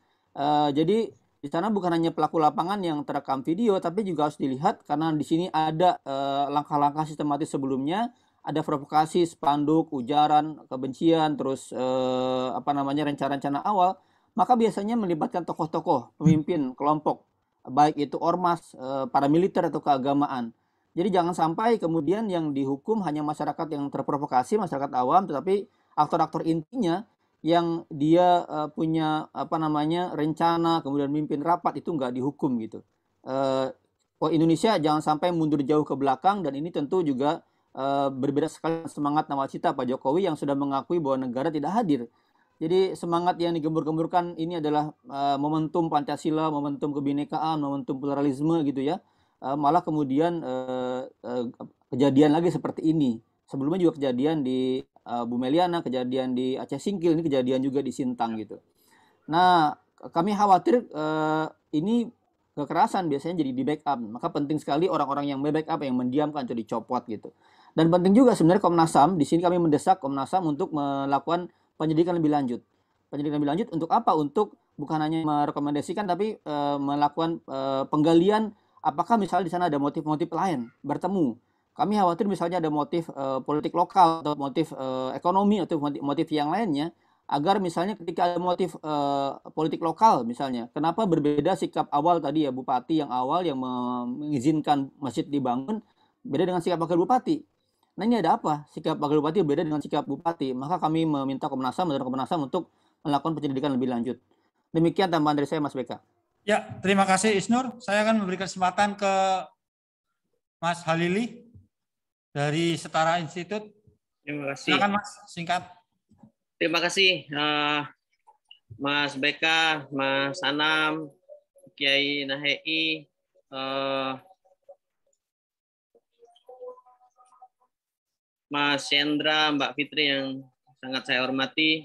J: Jadi di sana bukan hanya pelaku lapangan yang terekam video, tapi juga harus dilihat karena di sini ada langkah-langkah sistematis sebelumnya, ada provokasi, spanduk, ujaran kebencian, terus rencana-rencana awal. Maka biasanya melibatkan tokoh-tokoh, pemimpin, kelompok, baik itu ormas, paramiliter atau keagamaan. Jadi jangan sampai kemudian yang dihukum hanya masyarakat yang terprovokasi, masyarakat awam, tetapi aktor-aktor intinya yang dia punya rencana, kemudian mimpin rapat itu nggak dihukum gitu. Indonesia jangan sampai mundur jauh ke belakang, dan ini tentu juga berbeda sekali semangat nawacita Pak Jokowi yang sudah mengakui bahwa negara tidak hadir. Jadi semangat yang digembur-gemburkan ini adalah momentum Pancasila, momentum kebinekaan, momentum pluralisme gitu ya. Malah kemudian kejadian lagi seperti ini. Sebelumnya juga kejadian di Bu Meliana, kejadian di Aceh Singkil, ini kejadian juga di Sintang gitu. Nah, kami khawatir ini kekerasan biasanya jadi di backup. Maka penting sekali orang-orang yang backup, yang mendiamkan atau dicopot gitu. Dan penting juga sebenarnya Komnas HAM, di sini kami mendesak Komnas HAM untuk melakukan penyelidikan lebih lanjut. Penyelidikan lebih lanjut untuk apa? Untuk bukan hanya merekomendasikan, tapi melakukan penggalian apakah misalnya di sana ada motif-motif lain bertemu. Kami khawatir misalnya ada motif politik lokal atau motif ekonomi atau motif yang lainnya, agar misalnya ketika ada motif politik lokal misalnya, kenapa berbeda sikap awal tadi ya Bupati yang awal yang mengizinkan masjid dibangun beda dengan sikap wakil bupati. Nah ini ada apa? Sikap wakil bupati berbeda dengan sikap bupati. Maka kami meminta Komnas HAM dan Komnas HAM untuk melakukan penyelidikan lebih lanjut. Demikian tambahan dari saya, Mas Beka.
E: Ya, terima kasih Isnur. Saya akan memberikan kesempatan ke Mas Halili dari Setara Institute.
K: Terima kasih.
E: Silakan Mas, singkat.
K: Terima kasih Mas Beka, Mas Anam, Kiai Nahei, Mas Chandra, Mbak Fitri yang sangat saya hormati,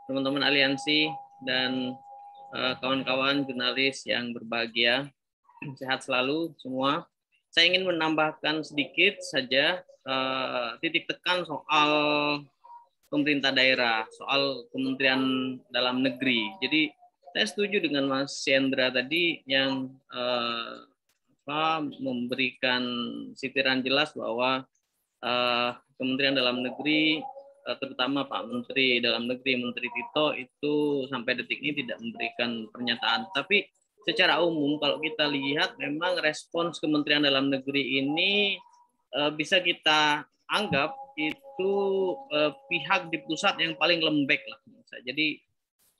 K: teman-teman aliansi, dan kawan-kawan jurnalis yang berbahagia. Sehat selalu semua. Saya ingin menambahkan sedikit saja titik tekan soal pemerintah daerah, soal Kementerian Dalam Negeri. Jadi saya setuju dengan Mas Chandra tadi yang memberikan sitiran jelas bahwa Kementerian Dalam Negeri, terutama Pak Menteri Dalam Negeri, Menteri Tito itu sampai detik ini tidak memberikan pernyataan. Tapi secara umum kalau kita lihat memang respons Kementerian Dalam Negeri ini bisa kita anggap itu pihak di pusat yang paling lembek lah. Jadi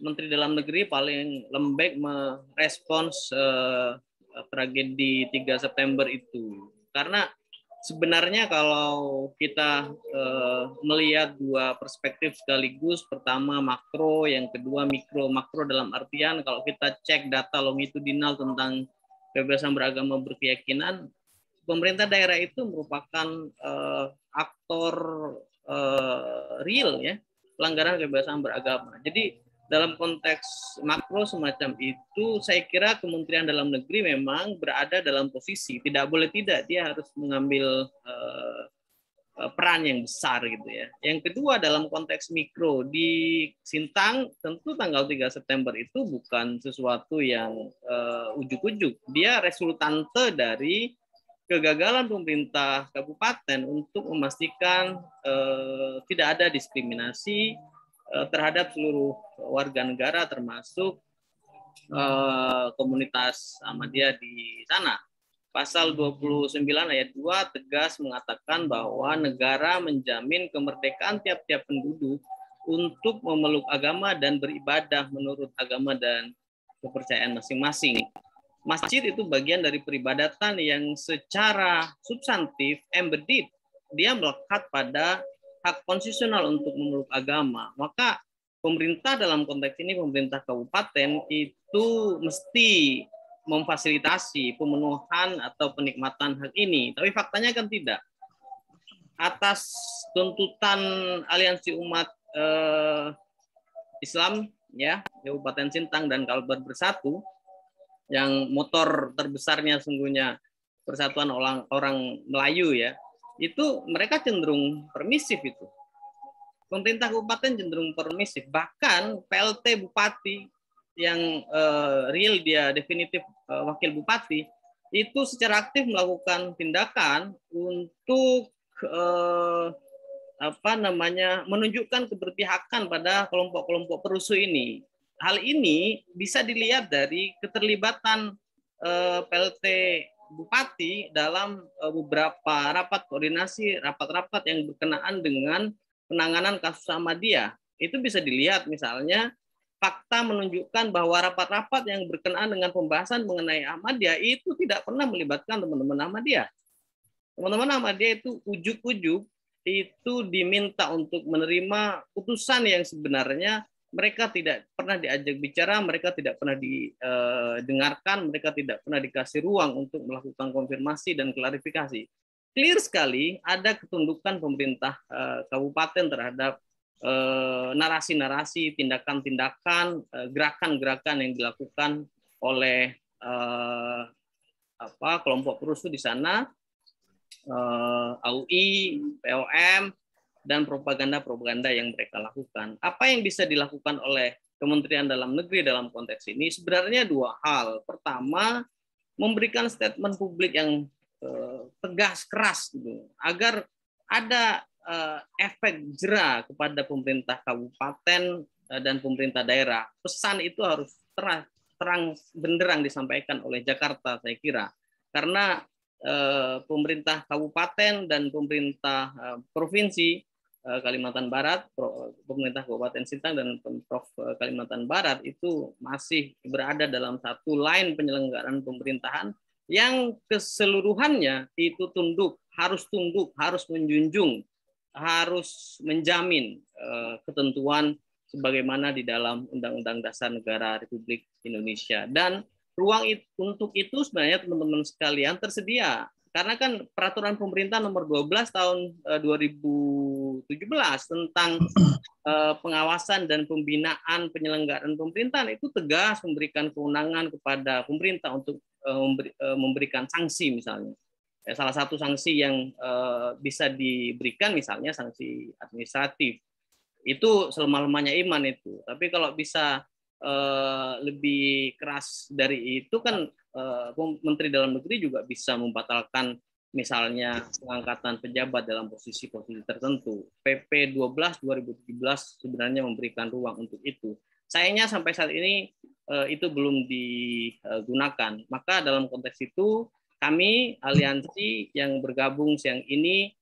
K: Menteri Dalam Negeri paling lembek merespons tragedi 3 September itu. Karena sebenarnya kalau kita melihat dua perspektif sekaligus, pertama makro, yang kedua mikro. Makro dalam artian kalau kita cek data longitudinal tentang kebebasan beragama berkeyakinan, pemerintah daerah itu merupakan aktor real ya pelanggaran kebebasan beragama. Jadi dalam konteks makro semacam itu, saya kira Kementerian Dalam Negeri memang berada dalam posisi tidak boleh tidak dia harus mengambil peran yang besar gitu ya. Yang kedua dalam konteks mikro di Sintang, tentu tanggal 3 September itu bukan sesuatu yang ujuk-ujuk. Dia resultante dari kegagalan pemerintah kabupaten untuk memastikan tidak ada diskriminasi terhadap seluruh warga negara termasuk komunitas Ahmadiyah di sana. Pasal 29 ayat 2 tegas mengatakan bahwa negara menjamin kemerdekaan tiap-tiap penduduk untuk memeluk agama dan beribadah menurut agama dan kepercayaan masing-masing. Masjid itu bagian dari peribadatan yang secara substantif, embedded, dia melekat pada hak konstitusional untuk memeluk agama. Maka pemerintah dalam konteks ini, pemerintah kabupaten itu mesti memfasilitasi pemenuhan atau penikmatan hak ini. Tapi faktanya kan tidak. Atas tuntutan Aliansi Umat Islam ya, Kabupaten Sintang dan Kalbar Bersatu, yang motor terbesarnya sungguhnya Persatuan Orang Melayu ya, itu mereka cenderung permisif itu. Pemerintah kabupaten cenderung permisif. Bahkan PLT Bupati yang real dia definitif wakil bupati itu secara aktif melakukan tindakan untuk menunjukkan keberpihakan pada kelompok-kelompok perusuh ini. Hal ini bisa dilihat dari keterlibatan PLT Bupati dalam beberapa rapat koordinasi, rapat-rapat yang berkenaan dengan penanganan kasus Ahmadiyah. Itu bisa dilihat misalnya fakta menunjukkan bahwa rapat-rapat yang berkenaan dengan pembahasan mengenai Ahmadiyah itu tidak pernah melibatkan teman-teman Ahmadiyah. Teman-teman Ahmadiyah itu ujuk-ujuk itu diminta untuk menerima putusan yang sebenarnya mereka tidak pernah diajak bicara, mereka tidak pernah didengarkan, mereka tidak pernah dikasih ruang untuk melakukan konfirmasi dan klarifikasi. Clear sekali ada ketundukan pemerintah kabupaten terhadap narasi-narasi, tindakan-tindakan, gerakan-gerakan yang dilakukan oleh kelompok perusuh di sana, AUI, POM, dan propaganda-propaganda yang mereka lakukan. Apa yang bisa dilakukan oleh Kementerian Dalam Negeri dalam konteks ini sebenarnya dua hal. Pertama, memberikan statement publik yang tegas, keras, gitu, agar ada efek jera kepada pemerintah kabupaten dan pemerintah daerah. Pesan itu harus terang benderang disampaikan oleh Jakarta, saya kira. Karena pemerintah kabupaten dan pemerintah provinsi Kalimantan Barat, pemerintah Kabupaten Sintang dan Pemprov Kalimantan Barat itu masih berada dalam satu line penyelenggaraan pemerintahan yang keseluruhannya itu harus menjunjung, harus menjamin ketentuan sebagaimana di dalam Undang-Undang Dasar Negara Republik Indonesia. Dan ruang untuk itu sebenarnya teman-teman sekalian tersedia. Karena kan peraturan pemerintah nomor 12 tahun 2017 tentang pengawasan dan pembinaan penyelenggaraan pemerintahan itu tegas memberikan kewenangan kepada pemerintah untuk memberikan sanksi misalnya. Salah satu sanksi yang bisa diberikan misalnya sanksi administratif. Itu selemah-lemahnya iman itu. Tapi kalau bisa lebih keras dari itu kan Menteri Dalam Negeri juga bisa membatalkan misalnya pengangkatan pejabat dalam posisi-posisi tertentu. PP 12 2017 sebenarnya memberikan ruang untuk itu. Sayangnya sampai saat ini itu belum digunakan. Maka dalam konteks itu kami aliansi yang bergabung siang ini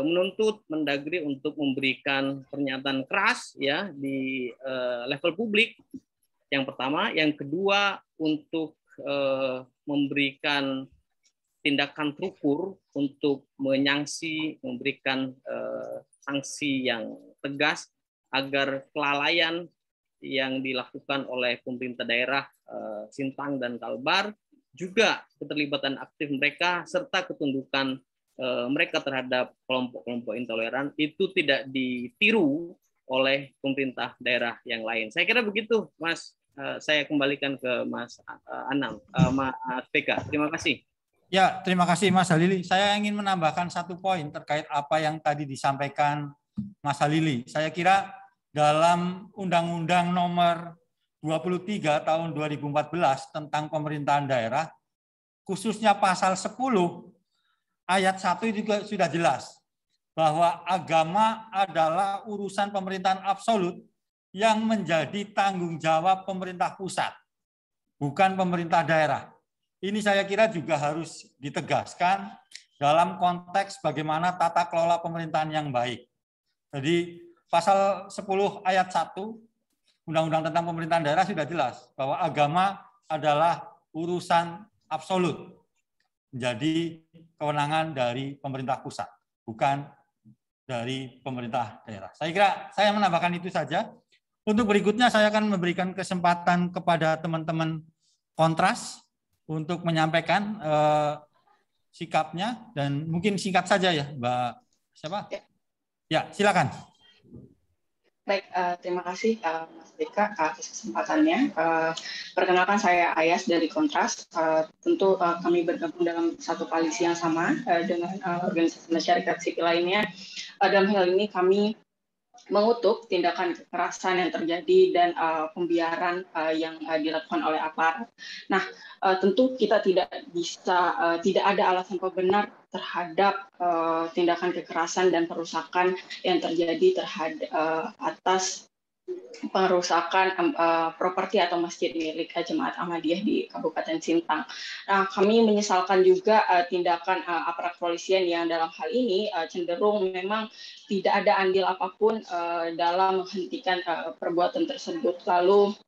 K: menuntut Mendagri untuk memberikan pernyataan keras ya di level publik. Yang pertama, yang kedua untuk memberikan tindakan terukur untuk memberikan sanksi yang tegas agar kelalaian yang dilakukan oleh pemerintah daerah Sintang dan Kalbar juga keterlibatan aktif mereka serta ketundukan mereka terhadap kelompok-kelompok intoleran itu tidak ditiru oleh pemerintah daerah yang lain. Saya kira begitu, Mas. Saya kembalikan ke Mas Anam, Mas PK. Terima kasih.
E: Ya, terima kasih Mas Halili. Saya ingin menambahkan satu poin terkait apa yang tadi disampaikan Mas Halili. Saya kira dalam Undang-Undang Nomor 23 tahun 2014 tentang pemerintahan daerah, khususnya pasal 10 ayat 1 juga sudah jelas bahwa agama adalah urusan pemerintahan absolut yang menjadi tanggung jawab pemerintah pusat, bukan pemerintah daerah. Ini saya kira juga harus ditegaskan dalam konteks bagaimana tata kelola pemerintahan yang baik. Jadi pasal 10 ayat 1 Undang-Undang tentang pemerintahan daerah sudah jelas bahwa agama adalah urusan absolut, menjadi kewenangan dari pemerintah pusat, bukan dari pemerintah daerah. Saya kira saya menambahkan itu saja. Untuk berikutnya saya akan memberikan kesempatan kepada teman-teman Kontras untuk menyampaikan sikapnya, dan mungkin singkat saja ya, Mbak siapa? Ya, silakan.
L: Baik, terima kasih Mas Beka atas kesempatannya. Perkenalkan saya Ayas dari Kontras. Tentu kami bergabung dalam satu koalisi yang sama dengan organisasi masyarakat sipil lainnya. Dalam hal ini kami mengutuk tindakan kekerasan yang terjadi dan pembiaran yang dilakukan oleh aparat. Nah, tentu kita tidak ada alasan pembenar terhadap tindakan kekerasan dan perusakan yang terjadi terhadap atas perusakan properti atau masjid milik Jemaat Ahmadiyah di Kabupaten Sintang. Nah, kami menyesalkan juga tindakan aparat kepolisian yang dalam hal ini cenderung memang tidak ada andil apapun dalam menghentikan perbuatan tersebut. Lalu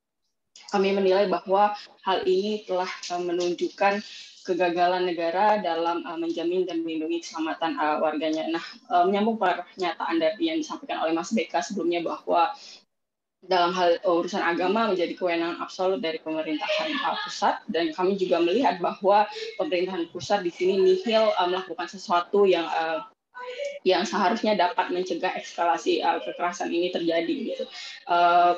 L: kami menilai bahwa hal ini telah menunjukkan kegagalan negara dalam menjamin dan melindungi keselamatan warganya. Nah, menyambung pernyataan dari yang disampaikan oleh Mas Beka sebelumnya bahwa dalam hal urusan agama menjadi kewenangan absolut dari pemerintahan pusat, dan kami juga melihat bahwa pemerintahan pusat di sini nihil melakukan sesuatu yang seharusnya dapat mencegah eskalasi kekerasan ini terjadi. Gitu.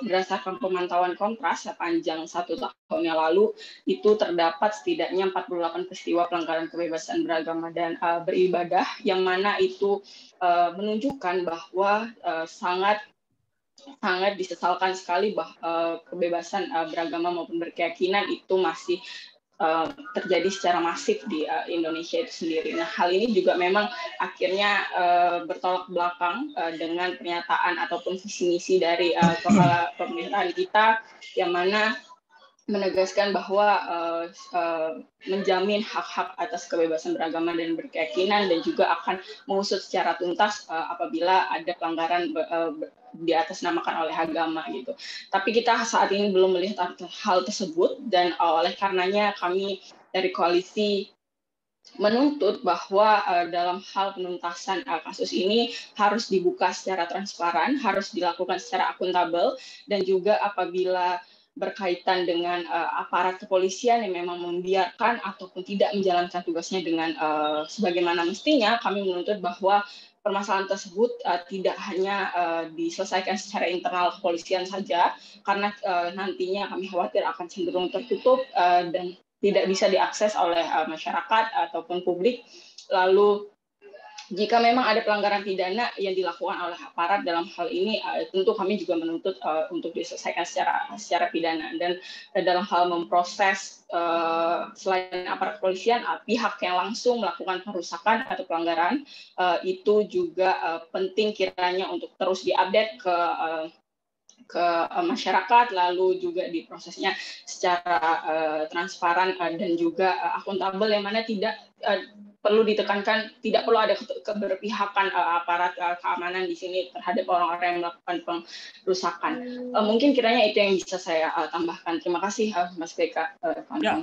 L: Berdasarkan pemantauan Kontras sepanjang 1 tahun yang lalu, itu terdapat setidaknya 48 peristiwa pelanggaran kebebasan beragama dan beribadah, yang mana itu menunjukkan bahwa sangat disesalkan sekali bahwa kebebasan beragama maupun berkeyakinan itu masih terjadi secara masif di Indonesia itu sendiri. Nah, hal ini juga memang akhirnya bertolak belakang dengan pernyataan ataupun visi misi dari kepala pemerintahan kita, yang mana menegaskan bahwa menjamin hak-hak atas kebebasan beragama dan berkeyakinan, dan juga akan mengusut secara tuntas apabila ada pelanggaran diatasnamakan oleh agama gitu. Tapi kita saat ini belum melihat hal tersebut, dan oleh karenanya kami dari koalisi menuntut bahwa dalam hal penuntasan kasus ini harus dibuka secara transparan, harus dilakukan secara akuntabel, dan juga apabila berkaitan dengan aparat kepolisian yang memang membiarkan ataupun tidak menjalankan tugasnya dengan sebagaimana mestinya, kami menuntut bahwa permasalahan tersebut tidak hanya diselesaikan secara internal kepolisian saja, karena nantinya kami khawatir akan cenderung tertutup dan tidak bisa diakses oleh masyarakat ataupun publik. Lalu jika memang ada pelanggaran pidana yang dilakukan oleh aparat dalam hal ini, tentu kami juga menuntut untuk diselesaikan secara pidana. Dan dalam hal memproses selain aparat kepolisian, pihak yang langsung melakukan perusakan atau pelanggaran itu juga penting kiranya untuk terus diupdate ke masyarakat, lalu juga diprosesnya secara transparan dan juga akuntabel, yang mana tidak perlu ditekankan, tidak perlu ada keberpihakan aparat keamanan di sini terhadap orang-orang yang melakukan perusakan. Mungkin kiranya itu yang bisa saya tambahkan. Terima kasih Mas Beka.
E: Ya,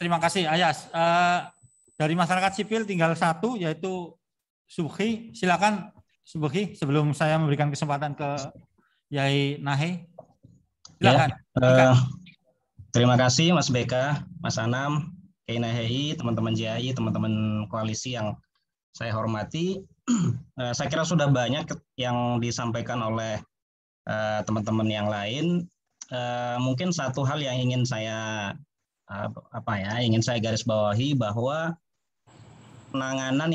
E: terima kasih Ayas. Dari masyarakat sipil tinggal satu, yaitu Subhi. Silakan Subhi, sebelum saya memberikan kesempatan ke Yai Nahe. Silakan.
M: Terima kasih Mas Beka, Mas Anam. KNHI, teman-teman JAI, teman-teman koalisi yang saya hormati. Saya kira sudah banyak yang disampaikan oleh teman-teman yang lain. Mungkin satu hal yang ingin saya ingin saya garis bawahi bahwa penanganan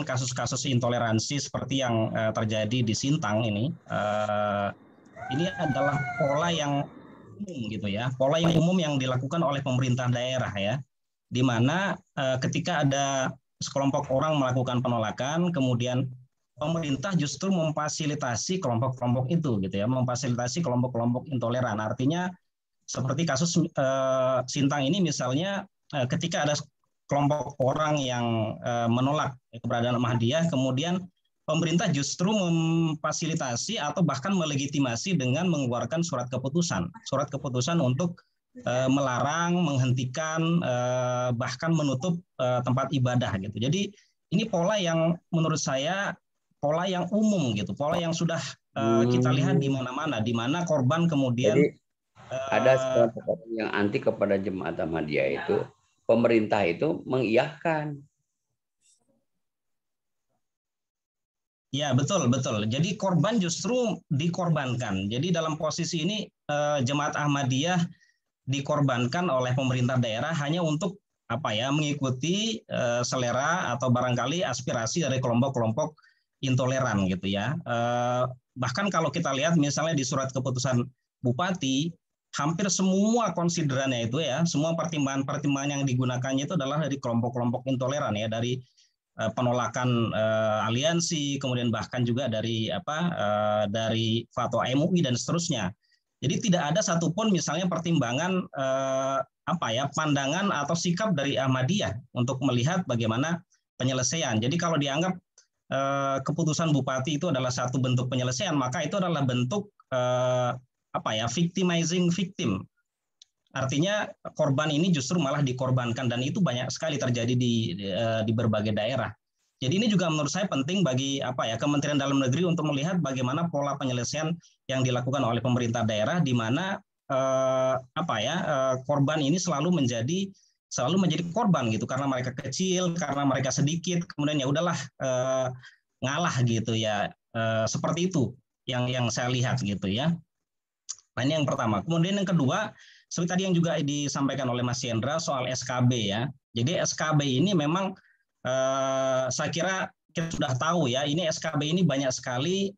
M: kasus-kasus intoleransi seperti yang terjadi di Sintang ini adalah pola yang umum gitu ya, pola yang umum yang dilakukan oleh pemerintah daerah ya, di mana ketika ada sekelompok orang melakukan penolakan, kemudian pemerintah justru memfasilitasi kelompok-kelompok itu gitu ya, memfasilitasi kelompok-kelompok intoleran. Artinya seperti kasus Sintang ini misalnya, ketika ada kelompok orang yang menolak keberadaan Ahmadiyah, kemudian pemerintah justru memfasilitasi atau bahkan melegitimasi dengan mengeluarkan surat keputusan untuk melarang, menghentikan, bahkan menutup tempat ibadah gitu. Jadi ini pola yang menurut saya pola yang umum gitu, pola yang sudah kita lihat di mana-mana, di mana korban kemudian
F: ada sekelompok orang yang anti kepada jemaat Ahmadiyah itu, pemerintah itu mengiyakan.
M: Ya, betul. Jadi korban justru dikorbankan. Jadi dalam posisi ini jemaat Ahmadiyah dikorbankan oleh pemerintah daerah hanya untuk mengikuti selera atau barangkali aspirasi dari kelompok-kelompok intoleran gitu ya. Bahkan kalau kita lihat misalnya di surat keputusan Bupati, hampir semua konsiderannya itu ya, semua pertimbangan-pertimbangan yang digunakannya itu adalah dari kelompok-kelompok intoleran ya, dari penolakan aliansi, kemudian bahkan juga dari dari fatwa MUI dan seterusnya. Jadi tidak ada satupun misalnya pertimbangan pandangan atau sikap dari Ahmadiyah untuk melihat bagaimana penyelesaian. Jadi kalau dianggap keputusan Bupati itu adalah satu bentuk penyelesaian, maka itu adalah bentuk victimizing victim. Artinya korban ini justru malah dikorbankan, dan itu banyak sekali terjadi di berbagai daerah. Jadi ini juga menurut saya penting bagi Kementerian Dalam Negeri untuk melihat bagaimana pola penyelesaian yang dilakukan oleh pemerintah daerah, di mana korban ini selalu menjadi korban gitu, karena mereka kecil, karena mereka sedikit, kemudian ya udahlah ngalah gitu ya, seperti itu yang saya lihat gitu ya. Nah, ini yang pertama. Kemudian yang kedua, seperti tadi yang juga disampaikan oleh Mas Hendra soal SKB ya. Jadi SKB ini memang saya kira kita sudah tahu ya, ini SKB ini banyak sekali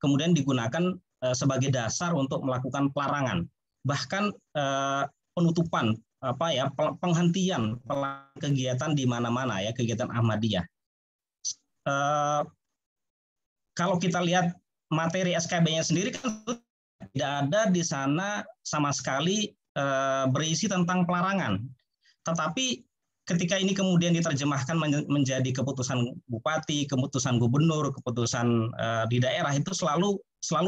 M: kemudian digunakan sebagai dasar untuk melakukan pelarangan, bahkan penutupan penghentian kegiatan di mana-mana ya, kegiatan Ahmadiyah. Kalau kita lihat materi SKB-nya sendiri kan tidak ada di sana sama sekali berisi tentang pelarangan. Tetapi ketika ini kemudian diterjemahkan menjadi keputusan bupati, keputusan gubernur, keputusan di daerah, itu selalu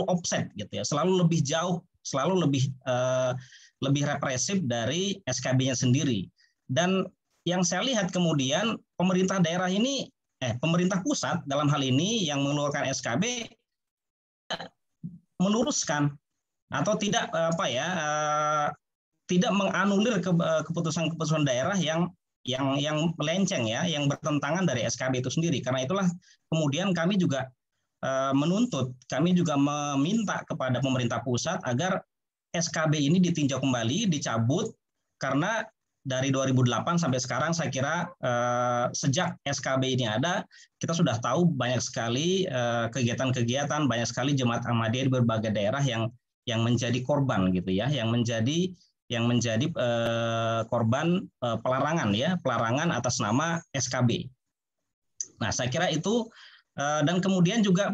M: offset gitu ya, selalu lebih jauh, selalu lebih represif dari SKB-nya sendiri. Dan yang saya lihat kemudian pemerintah daerah ini, pemerintah pusat dalam hal ini yang mengeluarkan SKB meluruskan atau tidak tidak menganulir keputusan daerah yang melenceng ya, yang bertentangan dari SKB itu sendiri. Karena itulah kemudian kami juga menuntut, kami juga meminta kepada pemerintah pusat agar SKB ini ditinjau kembali, dicabut, karena dari 2008 sampai sekarang saya kira sejak SKB ini ada, kita sudah tahu banyak sekali kegiatan-kegiatan, banyak sekali jemaat Ahmadiyah di berbagai daerah yang menjadi korban gitu ya, yang menjadi korban pelarangan atas nama SKB. Nah, saya kira itu, dan kemudian juga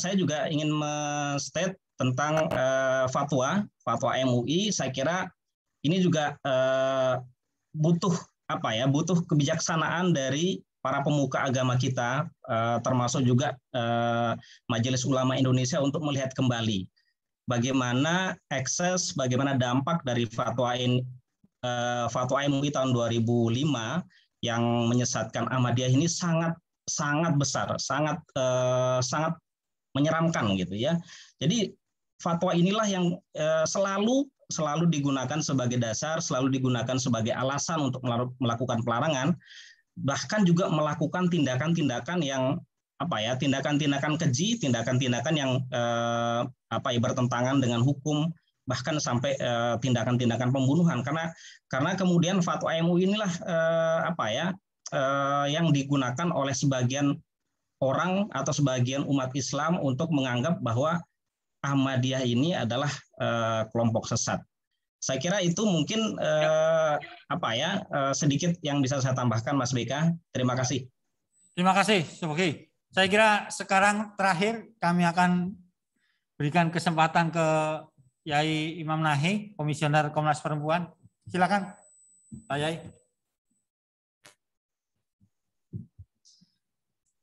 M: saya juga ingin men-state tentang fatwa MUI. Saya kira ini juga butuh kebijaksanaan dari para pemuka agama kita, termasuk juga Majelis Ulama Indonesia, untuk melihat kembali bagaimana bagaimana dampak dari fatwa MUI tahun 2005 yang menyesatkan Ahmadiyah ini sangat besar, sangat menyeramkan gitu ya. Jadi fatwa inilah yang selalu selalu digunakan sebagai dasar, selalu digunakan sebagai alasan untuk melakukan pelarangan, bahkan juga melakukan tindakan-tindakan yang tindakan-tindakan keji, tindakan-tindakan yang bertentangan dengan hukum, bahkan sampai tindakan-tindakan pembunuhan. Karena kemudian fatwa MUI inilah yang digunakan oleh sebagian orang atau sebagian umat Islam untuk menganggap bahwa Ahmadiyah ini adalah kelompok sesat. Saya kira itu mungkin sedikit yang bisa saya tambahkan, Mas BK. Terima kasih.
E: Terima kasih, Subogi. Saya kira sekarang terakhir kami akan berikan kesempatan ke Yai Imam Nahi, Komisioner Komnas Perempuan. Silakan, Pak Yai.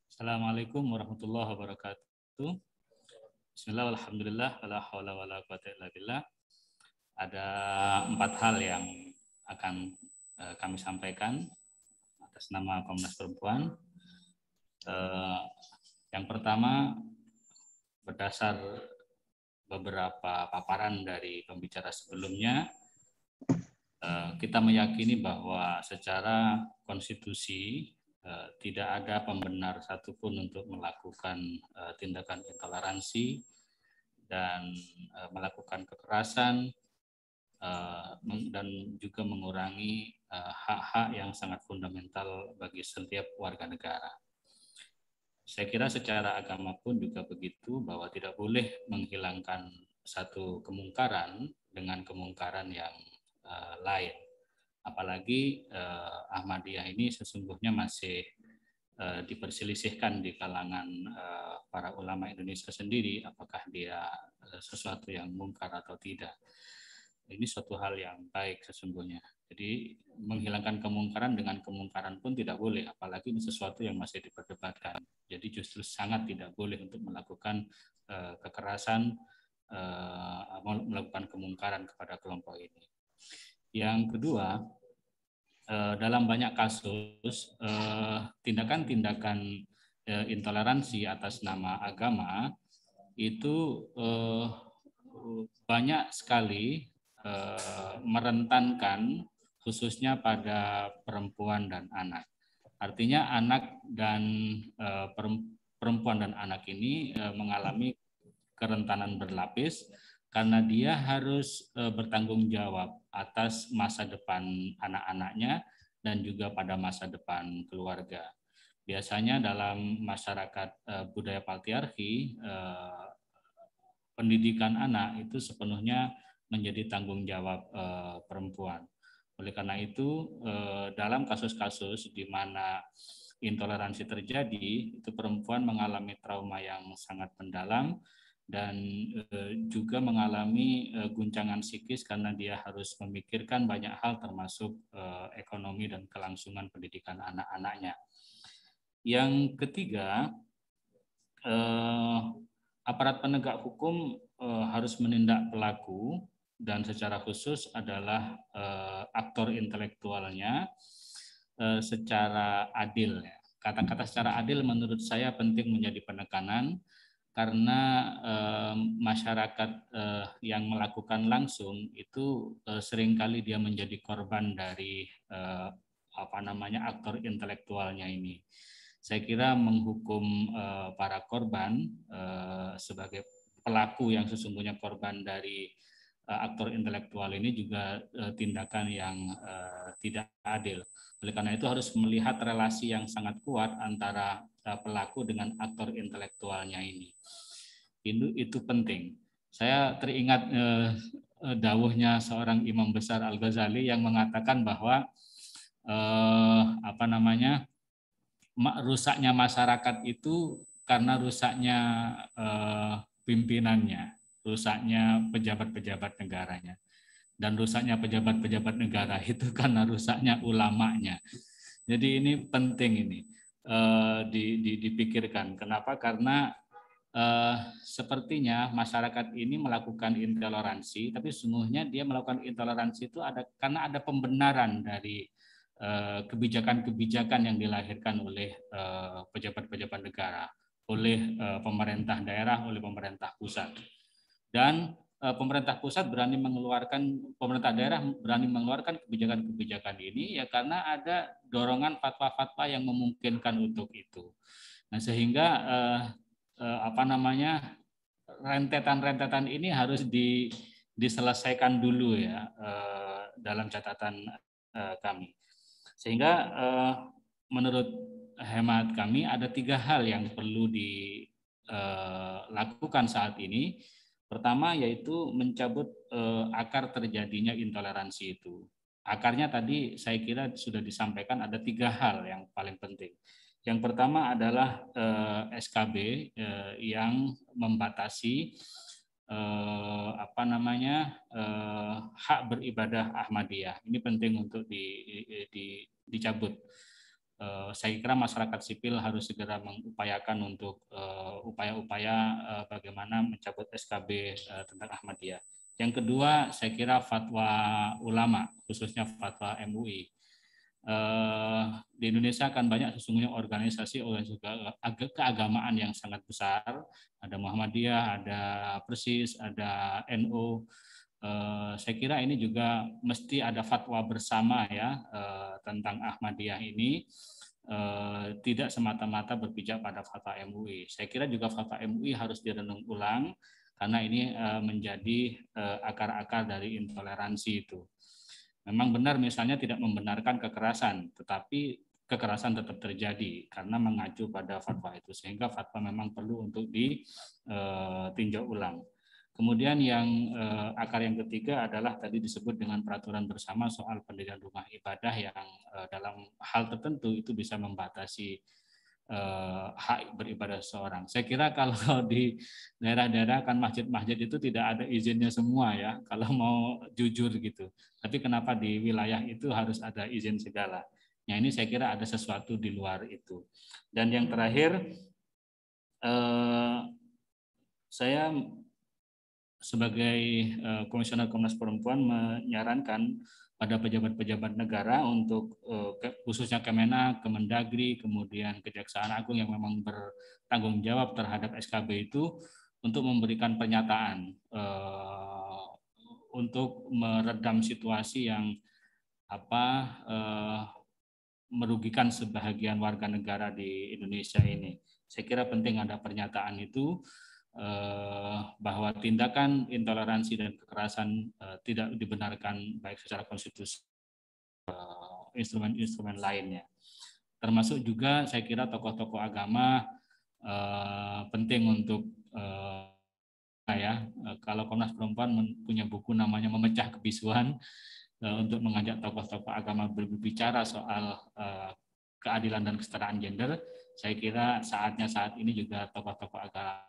H: Assalamualaikum warahmatullahi wabarakatuh. Bismillah, alhamdulillah, wala haula wala quwata illa billah. Ada 4 hal yang akan kami sampaikan atas nama Komnas Perempuan. Yang pertama, berdasar beberapa paparan dari pembicara sebelumnya, kita meyakini bahwa secara konstitusi tidak ada pembenar satupun untuk melakukan tindakan intoleransi dan melakukan kekerasan dan juga mengurangi hak-hak yang sangat fundamental bagi setiap warga negara. Saya kira secara agama pun juga begitu, bahwa tidak boleh menghilangkan satu kemungkaran dengan kemungkaran yang lain. Apalagi Ahmadiyah ini sesungguhnya masih diperselisihkan di kalangan para ulama Indonesia sendiri, apakah dia sesuatu yang mungkar atau tidak. Ini suatu hal yang baik sesungguhnya. Jadi menghilangkan kemungkaran dengan kemungkaran pun tidak boleh, apalagi ini sesuatu yang masih diperdebatkan. Jadi justru sangat tidak boleh untuk melakukan kekerasan, melakukan kemungkaran kepada kelompok ini. Yang kedua, dalam banyak kasus tindakan-tindakan intoleransi atas nama agama itu banyak sekali merentankan khususnya pada perempuan dan anak. Artinya anak dan perempuan dan anak ini mengalami kerentanan berlapis karena dia harus bertanggung jawab atas masa depan anak-anaknya dan juga pada masa depan keluarga. Biasanya dalam masyarakat budaya patriarki, pendidikan anak itu sepenuhnya menjadi tanggung jawab perempuan. Oleh karena itu, dalam kasus-kasus di mana intoleransi terjadi, itu perempuan mengalami trauma yang sangat mendalam dan juga mengalami guncangan psikis karena dia harus memikirkan banyak hal termasuk ekonomi dan kelangsungan pendidikan anak-anaknya. Yang ketiga, aparat penegak hukum harus menindak pelaku dan secara khusus adalah aktor intelektualnya secara adil. Kata-kata secara adil menurut saya penting menjadi penekanan karena masyarakat yang melakukan langsung itu seringkali dia menjadi korban dari aktor intelektualnya ini. Saya kira menghukum para korban sebagai pelaku yang sesungguhnya korban dari aktor intelektual ini juga tindakan yang tidak adil. Oleh karena itu harus melihat relasi yang sangat kuat antara pelaku dengan aktor intelektualnya ini. Itu penting. Saya teringat dawuhnya seorang imam besar Al-Ghazali yang mengatakan bahwa rusaknya masyarakat itu karena rusaknya pimpinannya, rusaknya pejabat-pejabat negaranya. Dan rusaknya pejabat-pejabat negara itu karena rusaknya ulamanya. Jadi ini penting ini dipikirkan. Kenapa? Karena sepertinya masyarakat ini melakukan intoleransi, tapi sesungguhnya dia melakukan intoleransi itu karena ada pembenaran dari kebijakan-kebijakan yang dilahirkan oleh pejabat-pejabat negara, oleh pemerintah daerah, oleh pemerintah pusat. Dan
N: pemerintah pusat berani mengeluarkan, pemerintah daerah berani mengeluarkan kebijakan-kebijakan ini ya karena ada dorongan fatwa-fatwa yang memungkinkan untuk itu. Nah, sehingga rentetan-rentetan ini harus diselesaikan dulu ya dalam catatan kami. Sehingga menurut hemat kami ada 3 hal yang perlu dilakukan saat ini. Pertama yaitu mencabut akar terjadinya intoleransi itu. Akarnya tadi saya kira sudah disampaikan ada 3 hal yang paling penting. Yang pertama adalah SKB yang membatasi hak beribadah Ahmadiyah. Ini penting untuk dicabut. Saya kira masyarakat sipil harus segera mengupayakan untuk upaya-upaya bagaimana mencabut SKB tentang Ahmadiyah. Yang kedua, saya kira fatwa ulama, khususnya fatwa MUI. Di Indonesia akan banyak sesungguhnya organisasi keagamaan yang sangat besar. Ada Muhammadiyah, ada Persis, ada NU. Saya kira ini juga mesti ada fatwa bersama ya tentang Ahmadiyah ini, tidak semata-mata berpijak pada fatwa MUI. Saya kira juga fatwa MUI harus direnung ulang karena ini menjadi akar-akar dari intoleransi itu. Memang benar misalnya tidak membenarkan kekerasan, tetapi kekerasan tetap terjadi karena mengacu pada fatwa itu, sehingga fatwa memang perlu untuk ditinjau ulang. Kemudian yang akar yang ketiga adalah tadi disebut dengan peraturan bersama soal pendirian rumah ibadah yang dalam hal tertentu itu bisa membatasi hak beribadah seseorang. Saya kira kalau di daerah-daerah kan masjid-masjid itu tidak ada izinnya semua ya, kalau mau jujur gitu. Tapi kenapa di wilayah itu harus ada izin segala? Nah ini saya kira ada sesuatu di luar itu. Dan yang terakhir, saya sebagai Komisioner Komnas Perempuan menyarankan pada pejabat-pejabat negara untuk khususnya Kemenak, Kemendagri, kemudian Kejaksaan Agung yang memang bertanggung jawab terhadap SKB itu untuk memberikan pernyataan untuk meredam situasi yang merugikan sebahagian warga negara di Indonesia ini. Saya kira penting ada pernyataan itu bahwa tindakan intoleransi dan kekerasan tidak dibenarkan baik secara konstitusi instrumen-instrumen lainnya. Termasuk juga saya kira tokoh-tokoh agama penting untuk kalau Komnas Perempuan punya buku namanya Memecah Kebisuan untuk mengajak tokoh-tokoh agama berbicara soal keadilan dan kesetaraan gender. Saya kira saatnya saat ini juga tokoh-tokoh agama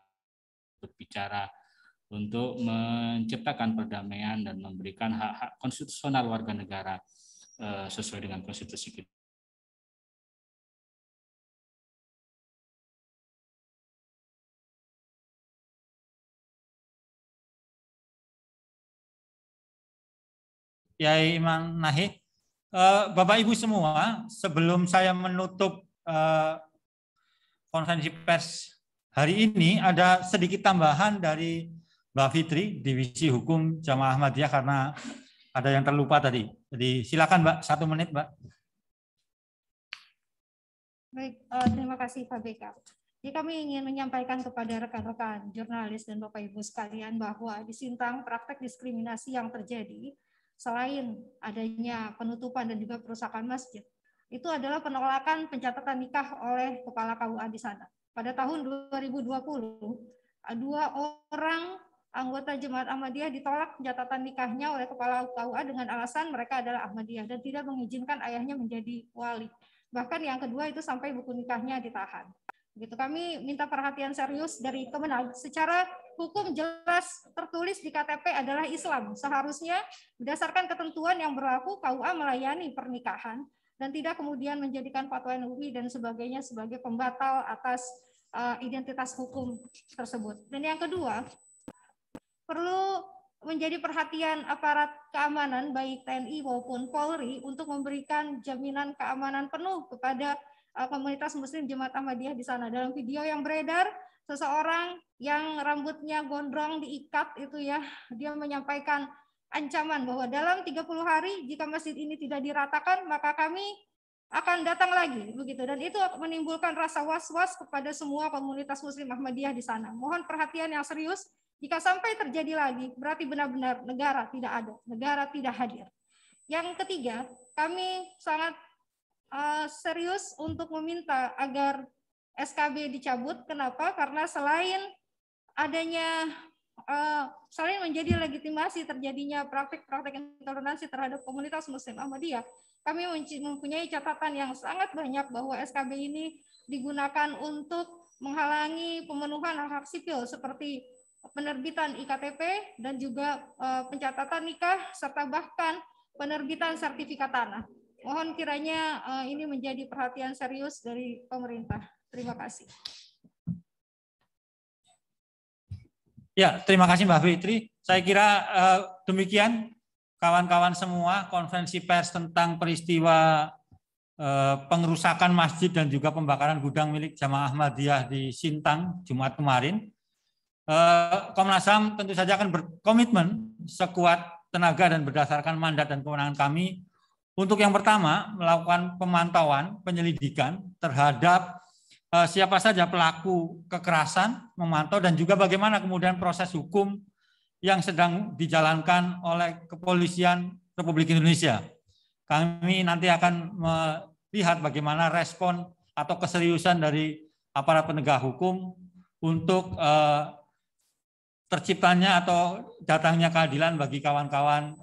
N: berbicara untuk menciptakan perdamaian dan memberikan hak-hak konstitusional warga negara sesuai dengan konstitusi kita.
E: Yai Imam Nahih, Bapak Ibu semua, sebelum saya menutup konferensi pers hari ini, ada sedikit tambahan dari Mbak Fitri, Divisi Hukum Jamaah Ahmadiyah, karena ada yang terlupa tadi. Jadi silakan Mbak, 1 menit Mbak.
G: Baik, terima kasih Pak Beka. Jadi kami ingin menyampaikan kepada rekan-rekan jurnalis dan Bapak Ibu sekalian bahwa di Sintang praktek diskriminasi yang terjadi selain adanya penutupan dan juga perusakan masjid, itu adalah penolakan pencatatan nikah oleh Kepala KUA di sana. Pada tahun 2020, 2 orang anggota Jemaat Ahmadiyah ditolak pencatatan nikahnya oleh Kepala KUA dengan alasan mereka adalah Ahmadiyah dan tidak mengizinkan ayahnya menjadi wali. Bahkan yang kedua itu sampai buku nikahnya ditahan. Gitu, kami minta perhatian serius dari Kemenag. Secara hukum jelas tertulis di KTP adalah Islam. Seharusnya berdasarkan ketentuan yang berlaku KUA melayani pernikahan dan tidak kemudian menjadikan fatwa MUI dan sebagainya sebagai pembatal atas identitas hukum tersebut. Dan yang kedua, perlu menjadi perhatian aparat keamanan baik TNI maupun Polri untuk memberikan jaminan keamanan penuh kepada komunitas Muslim Jemaat Ahmadiyah di sana. Dalam video yang beredar seseorang yang rambutnya gondrong diikat itu ya, dia menyampaikan ancaman bahwa dalam 30 hari jika masjid ini tidak diratakan maka kami akan datang lagi begitu, dan itu menimbulkan rasa was-was kepada semua komunitas Muslim Ahmadiyah di sana. Mohon perhatian yang serius. Jika sampai terjadi lagi, berarti benar-benar negara tidak ada, negara tidak hadir. Yang ketiga, kami sangat serius untuk meminta agar SKB dicabut. Kenapa? Karena selain adanya selain menjadi legitimasi terjadinya praktik-praktik intoleransi terhadap komunitas Muslim Ahmadiyah, kami mempunyai catatan yang sangat banyak bahwa SKB ini digunakan untuk menghalangi pemenuhan hak-hak sipil seperti penerbitan IKTP dan juga pencatatan nikah serta bahkan penerbitan sertifikat tanah. Mohon kiranya ini menjadi perhatian serius dari pemerintah. Terima kasih.
E: Ya, terima kasih Mbak Fitri. Saya kira demikian kawan-kawan semua konferensi pers tentang peristiwa pengerusakan masjid dan juga pembakaran gudang milik Jamaah Ahmadiyah di Sintang Jumat kemarin. Komnas HAM tentu saja akan berkomitmen sekuat tenaga dan berdasarkan mandat dan kewenangan kami untuk yang pertama melakukan pemantauan penyelidikan terhadap siapa saja pelaku kekerasan, memantau dan juga bagaimana kemudian proses hukum yang sedang dijalankan oleh Kepolisian Republik Indonesia. Kami nanti akan melihat bagaimana respon atau keseriusan dari aparat penegak hukum untuk terciptanya atau datangnya keadilan bagi kawan-kawan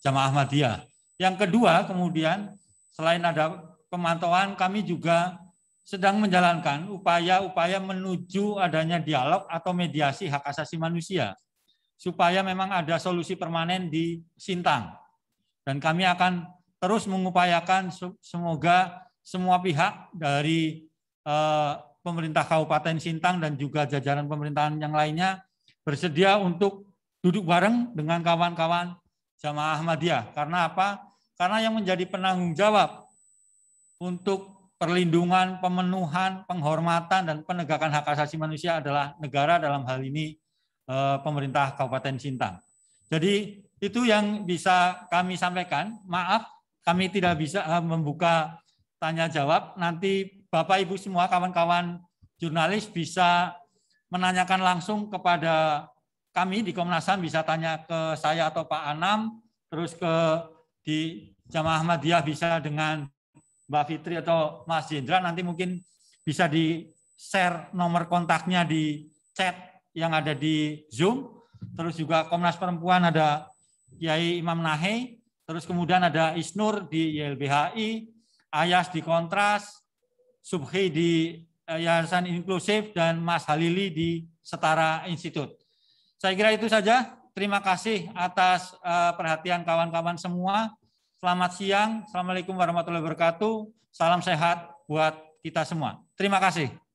E: Jamaah Ahmadiyah. Yang kedua, kemudian selain ada pemantauan, kami juga sedang menjalankan upaya-upaya menuju adanya dialog atau mediasi hak asasi manusia, supaya memang ada solusi permanen di Sintang. Dan kami akan terus mengupayakan semoga semua pihak dari pemerintah Kabupaten Sintang dan juga jajaran pemerintahan yang lainnya bersedia untuk duduk bareng dengan kawan-kawan Jamaah Ahmadiyah. Karena apa? Karena yang menjadi penanggung jawab untuk perlindungan, pemenuhan, penghormatan, dan penegakan hak asasi manusia adalah negara, dalam hal ini pemerintah Kabupaten Sintang. Jadi itu yang bisa kami sampaikan. Maaf, kami tidak bisa membuka tanya jawab. Nanti Bapak Ibu semua kawan-kawan jurnalis bisa menanyakan langsung kepada kami di Komnas HAM, bisa tanya ke saya atau Pak Anam, terus di Jamaah Ahmadiyah bisa dengan Mbak Fitri atau Mas Jendra. Nanti mungkin bisa di-share nomor kontaknya di chat yang ada di Zoom. Terus juga Komnas Perempuan ada Kiai Imam Nahe, terus kemudian ada Isnur di YLBHI, Ayas di Kontras, Subhi di Yayasan Inklusif, dan Mas Halili di Setara Institute. Saya kira itu saja. Terima kasih atas perhatian kawan-kawan semua. Selamat siang. Assalamualaikum warahmatullahi wabarakatuh. Salam sehat buat kita semua. Terima kasih.